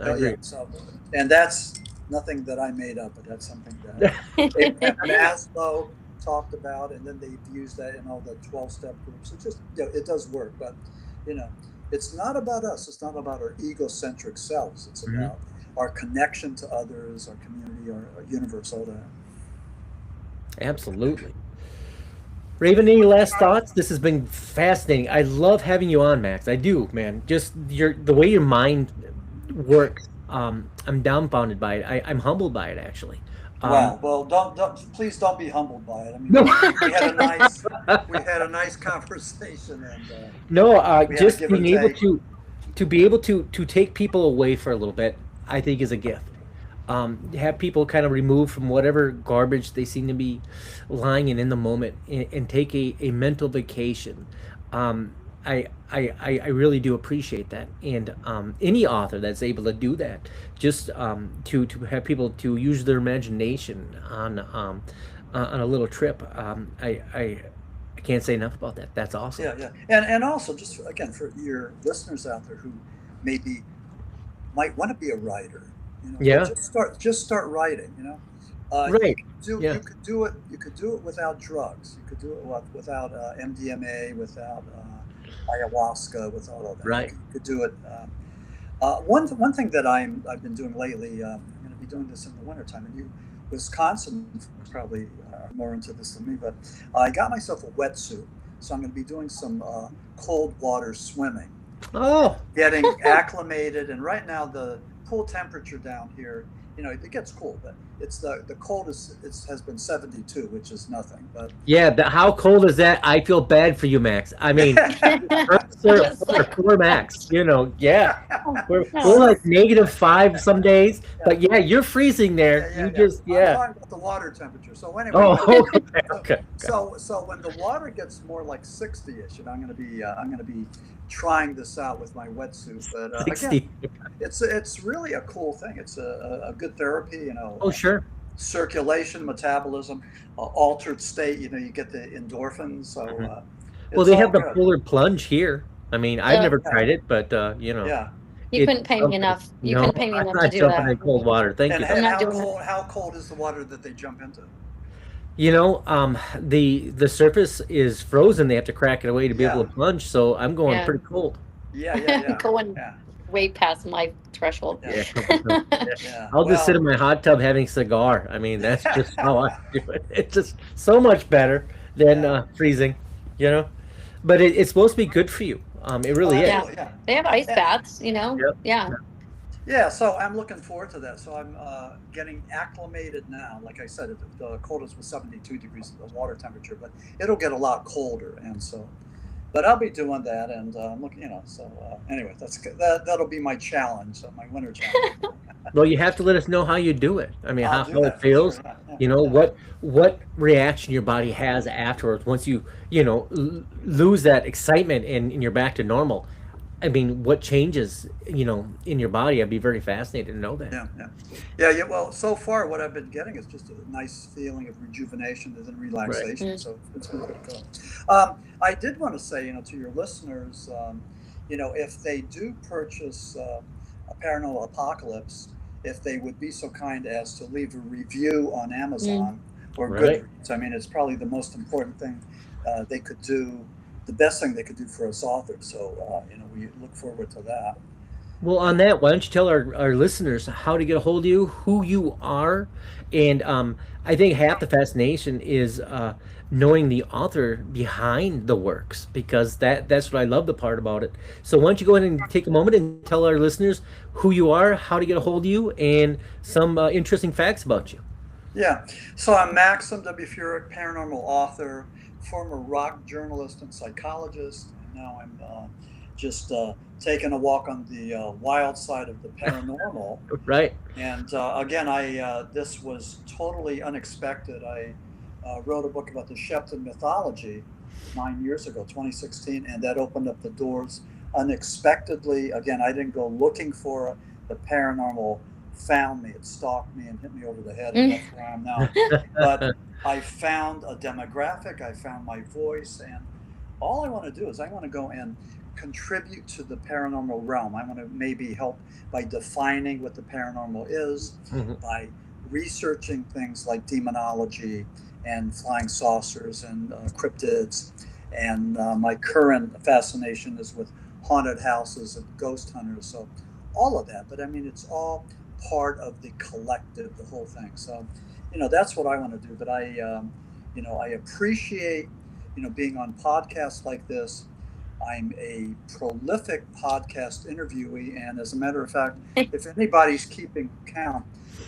I agree. So, and that's nothing that I made up, but that's something that Abraham Maslow talked about, and then they've used that in all the 12-step groups. It just, it does work, but it's not about us. It's not about our egocentric selves. It's about our connection to others, our community, our universe, all that. Absolutely. Raven, any last thoughts? This has been fascinating. I love having you on, Max. I do, man. Just the way your mind works. I'm dumbfounded by it. I'm humbled by it, actually. Wow. Well, please don't be humbled by it. I mean, No, we had a nice conversation, and no. we had a Just give being and able take. to be able to take people away for a little bit, I think, is a gift. Have people kind of removed from whatever garbage they seem to be lying in the moment, and take a mental vacation. I really do appreciate that, and any author that's able to do that, just to have people to use their imagination on a little trip. I can't say enough about that. That's awesome. Yeah, and also just again for your listeners out there who maybe might want to be a writer, Yeah. just start writing. Right. You could do it. You could do it without drugs. You could do it without MDMA, without ayahuasca, without all that. Right. You could do it. One thing that I've been doing lately. I'm going to be doing this in the wintertime, and Wisconsin probably are more into this than me, but I got myself a wetsuit, so I'm going to be doing some cold water swimming. Oh, Getting acclimated, and right now the pool temperature down here, it gets cool, but it's the coldest has been 72, which is nothing. But yeah. How cold is that? I feel bad for you, Max. I mean, poor Max. Yeah. We're like -5 some days, but yeah, you're freezing there. I'm talking about the water temperature. So anyway. Oh, okay. So when the water gets more like 60-ish, I'm going to be trying this out with my wetsuit. But 60. again, it's really a cool thing. It's a good therapy. Oh, sure. Circulation, metabolism, altered state. You get the endorphins. So Well, they have the polar plunge here. I mean, I've never tried it, but Yeah. You couldn't pay me enough. You couldn't pay me enough to do jumping in that. cold water. Thank you. And not doing that. how cold is the water that they jump into? The surface is frozen. They have to crack it away to be able to plunge. So I'm going Yeah. pretty cold. Yeah. Going Yeah. way past my threshold. Yeah. Yeah. I'll just sit in my hot tub having a cigar. I mean, that's just how I do it. It's just so much better than freezing, But it's supposed to be good for you. It really is. Yeah. They have ice baths, Yep. Yeah. Yeah, so I'm looking forward to that. So I'm getting acclimated now. Like I said, the coldest was 72 degrees of the water temperature, but it'll get a lot colder, and so. But I'll be doing that, and I'm looking, So anyway, that'll be my challenge, my winter challenge. Well, you have to let us know how you do it. I mean, I'll how do that it for feels. sure, yeah. What reaction your body has afterwards once you lose that excitement and you're back to normal. I mean, what changes in your body? I'd be very fascinated to know that. Yeah. Well, so far what I've been getting is just a nice feeling of rejuvenation and then relaxation. Right. So it's been pretty cool. I did want to say, to your listeners, if they do purchase a Paranormal Apocalypse, if they would be so kind as to leave a review on Amazon or Right. Goodreads. I mean, it's probably the most important thing they could do. The best thing they could do for us authors. So, we look forward to that. Well, on that, why don't you tell our listeners how to get a hold of you, who you are, and I think half the fascination is knowing the author behind the works, because that's what I love the part about it. So why don't you go ahead and take a moment and tell our listeners who you are, how to get a hold of you, and some interesting facts about you. Yeah. So I'm Maxim W. Furek, paranormal author, former rock journalist and psychologist, and now I'm just taking a walk on the wild side of the paranormal. Right. And again, this was totally unexpected. I wrote a book about the Shepton mythology 9 years ago, 2016, and that opened up the doors unexpectedly. Again, I didn't go looking for it. The paranormal found me. It stalked me and hit me over the head, and that's where I am now. But I found a demographic, I found my voice, and all I want to do is I want to go and contribute to the paranormal realm. I want to maybe help by defining what the paranormal is, by researching things like demonology and flying saucers and cryptids. And my current fascination is with haunted houses and ghost hunters. So all of that. But I mean, it's all part of the collective, the whole thing. So, that's what I want to do. But I appreciate, being on podcasts like this. I'm a prolific podcast interviewee. And as a matter of fact, if anybody's keeping count,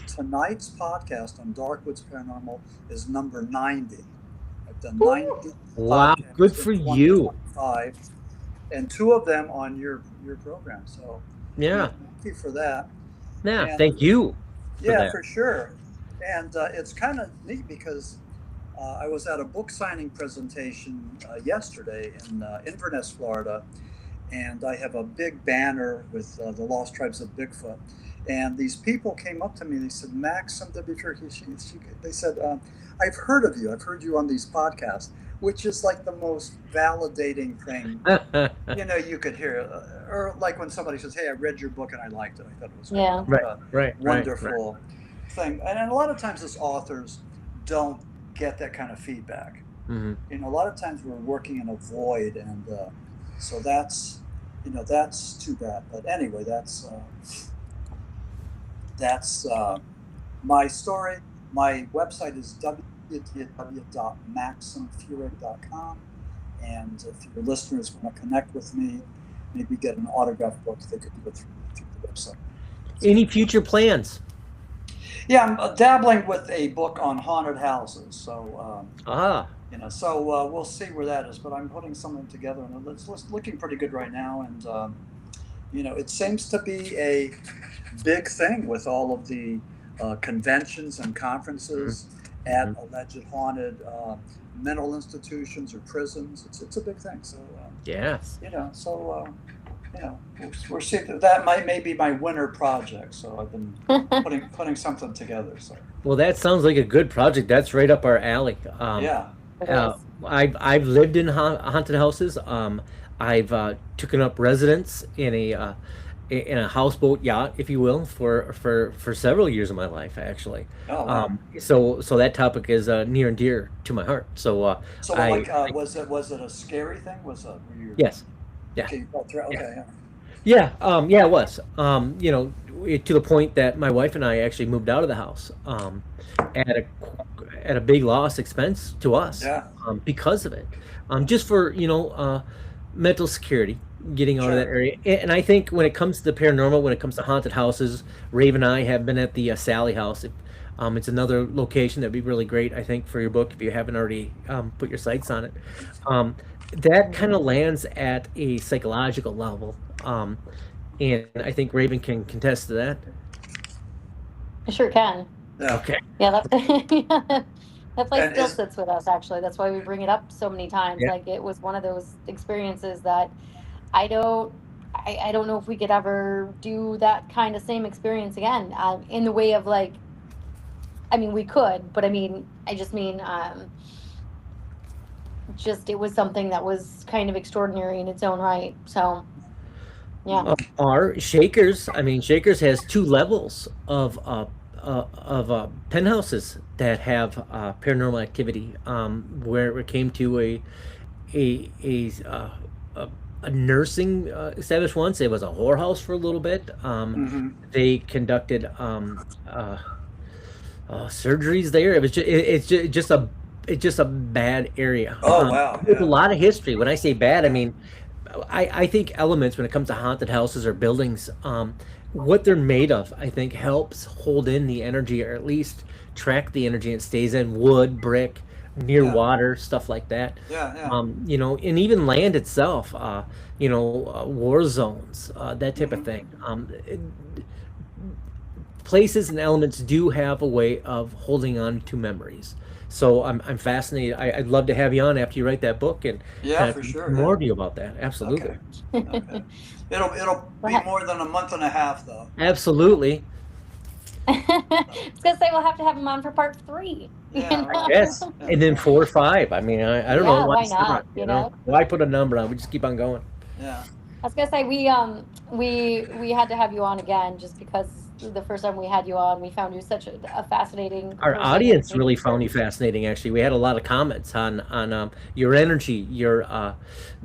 tonight's podcast on DarkWoods Paranormal is number 90. I've done 90. Wow, good for you. And 2 of them on your program. So yeah, thank you for that. Yeah, and, thank you. For sure. And it's kind of neat because I was at a book signing presentation yesterday in Inverness, Florida, and I have a big banner with the Lost Tribes of Bigfoot. And these people came up to me and they said, Maxim Furek, they said, I've heard of you. I've heard you on these podcasts, which is like the most validating thing, you could hear. Or like when somebody says, hey, I read your book and I liked it. I thought it was wonderful thing. And a lot of times as authors don't get that kind of feedback. A lot of times we're working in a void. And so that's too bad. But anyway, that's my story. My website is www.maximfurek.com, and if your listeners want to connect with me, maybe get an autographed book, they could do it through the website. Any future plans? Yeah, I'm dabbling with a book on haunted houses. So, we'll see where that is. But I'm putting something together, and it's looking pretty good right now. And it seems to be a big thing with all of the conventions and conferences at alleged haunted mental institutions or prisons. It's a big thing. So we're seeing that may be my winter project. So I've been putting something together. So that sounds like a good project. That's right up our alley. I've lived in haunted houses. I've taken up residence in a houseboat yacht, if you will, for several years of my life, actually. Oh, wow. So that topic is near and dear to my heart. So was it a scary thing? Yes. Yeah. Okay. Yeah. It was. To the point that my wife and I actually moved out of the house at a big loss expense to us because of it. Just for mental security, getting out of that area. And I think when it comes to the paranormal, when it comes to haunted houses, Raven and I have been at the Sally House. It's another location that'd be really great, I think, for your book if you haven't already put your sights on it. That kind of lands at a psychological level, and I think Raven can contest to that. I sure can. Yeah. Okay. Yeah, that place still sits with us, actually. That's why we bring it up so many times. Yeah. Like, it was one of those experiences that I don't know if we could ever do that kind of same experience again, in the way of we could, but it was something that was kind of extraordinary in its own right. So yeah. Our Shakers has 2 levels of penthouses that have paranormal activity, where it came to a nursing establishment once. It was a whorehouse for a little bit. They conducted surgeries there. It was it's just a bad area. Oh wow! There's a lot of history. When I say bad, I think elements when it comes to haunted houses or buildings, what they're made of, I think, helps hold in the energy, or at least track the energy. It stays in wood, brick, near water, stuff like that. And even land itself, war zones, that type of thing. Places and elements do have a way of holding on to memories. So I'm fascinated. I'd love to have you on after you write that book and for sure. More to you about that. Absolutely. Okay. It'll be more than a month and a half, though. Absolutely. I was gonna say we'll have to have him on for part 3. Yes, and then 4 or 5. I don't know. Why not? Why put a number on? We just keep on going. Yeah. I was gonna say we had to have you on again just because the first time we had you on, we found you such a fascinating Our person and audience great really found you research. fascinating. Actually, we had a lot of comments on your energy, your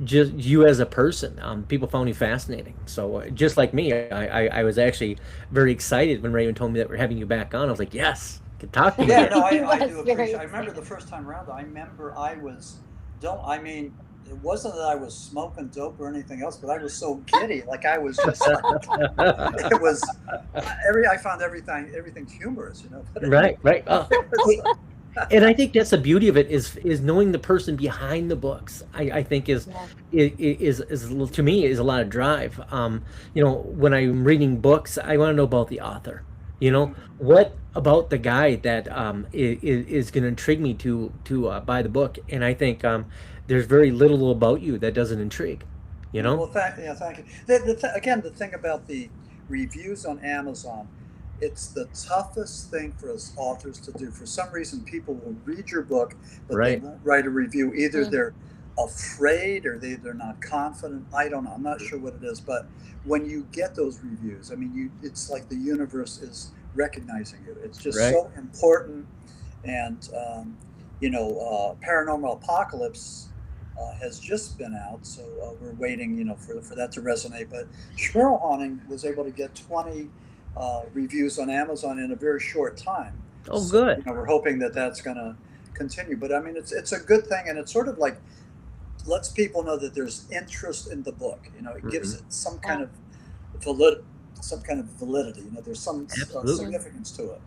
just you as a person. People found you fascinating. So just like me, I was actually very excited when Raven told me that we're having you back on. I was like, yes, I can talk to you Yeah, again. no, He I was do very appreciate. I remember the excited. first time around. I remember I was don't. I mean, it wasn't that I was smoking dope or anything else, but I was so giddy. Like I was just like it was. I found everything humorous, you know. But Right, right. it was. And I think that's the beauty of it is knowing the person behind the books. I think Yeah. is to me is a lot of drive. When I'm reading books, I want to know about the author. What about the guy that is going to intrigue me to buy the book? And I think there's very little about you that doesn't intrigue. You Yeah, know? well, thank you. Again, the thing about the reviews on Amazon, it's the toughest thing for us authors to do. For some reason, people will read your book, but they Right. won't write a review. Either Mm. they're afraid or they're not confident. I don't know. I'm not sure what it is. But when you get those reviews, I mean, it's like the universe is recognizing you. It's just Right. so important. And, Paranormal Apocalypse has just been out, so we're waiting, for that to resonate. But Squirrel Haunting was able to get 20 reviews on Amazon in a very short time. Oh, So good. we're hoping that that's going to continue. But I mean, it's a good thing, and it's sort of like lets people know that there's interest in the book. It gives Hmm. it some Yeah. kind of validity. There's some Absolutely. Mm. significance to it.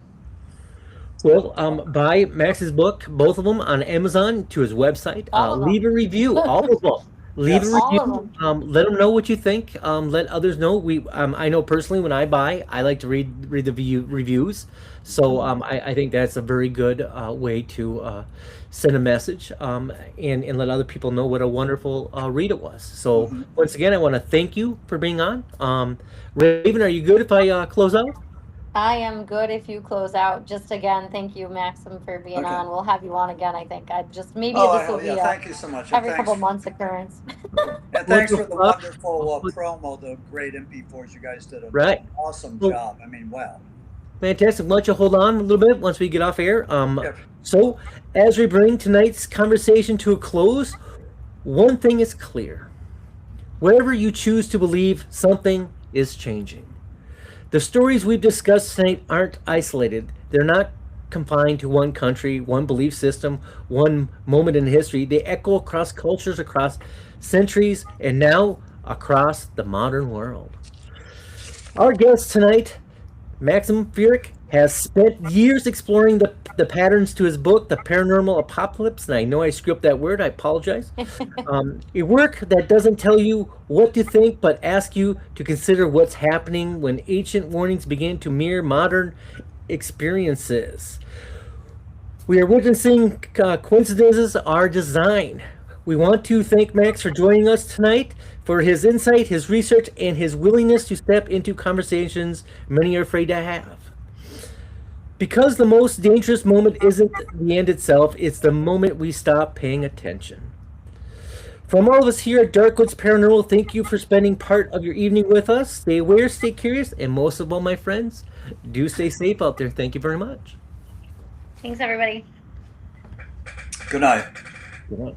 Well, buy Max's book, both of them on Amazon to his website. All of Leave a them. review, all of them. Leave a Yes. All of review. them. Let them know what you think. Let others know. I know personally when I buy, I like to read the reviews. So Mhm. I think that's a very good way to send a message and let other people know what a wonderful read it was. So Hmm. once again, I want to thank you for being on. Raven, are you good if I close out? I am good if you close out. Just again, thank you, Maxim, for being Okay. on. We'll have you on again, I think. I just maybe Oh, this will yeah. be a Thank you so much, and every couple thanks. months occurrence. And We'll thanks go for the up. wonderful promo, the great MP4s. You guys did an Right. awesome Well, job. I mean, wow. fantastic. Why don't you hold on a little bit once we get off air? Yeah. So, as we bring tonight's conversation to a close, one thing is clear. Wherever you choose to believe, something is changing. The stories we've discussed tonight aren't isolated. They're not confined to one country, one belief system, one moment in history. They echo across cultures, across centuries, and now across the modern world. Our guest tonight, Maxim Furek, has spent years exploring the patterns to his book, The Paranormal Apocalypse, and I know I screwed up that word, I apologize. A work that doesn't tell you what to think, but asks you to consider what's happening when ancient warnings begin to mirror modern experiences. We are witnessing coincidences are design. We want to thank Max for joining us tonight, for his insight, his research, and his willingness to step into conversations many are afraid to have. Because the most dangerous moment isn't the end itself, it's the moment we stop paying attention. From all of us here at DarkWoods Paranormal, thank you for spending part of your evening with us. Stay aware, stay curious, and most of all, my friends, do stay safe out there. Thank you very much. Thanks, everybody. Good night. Good night.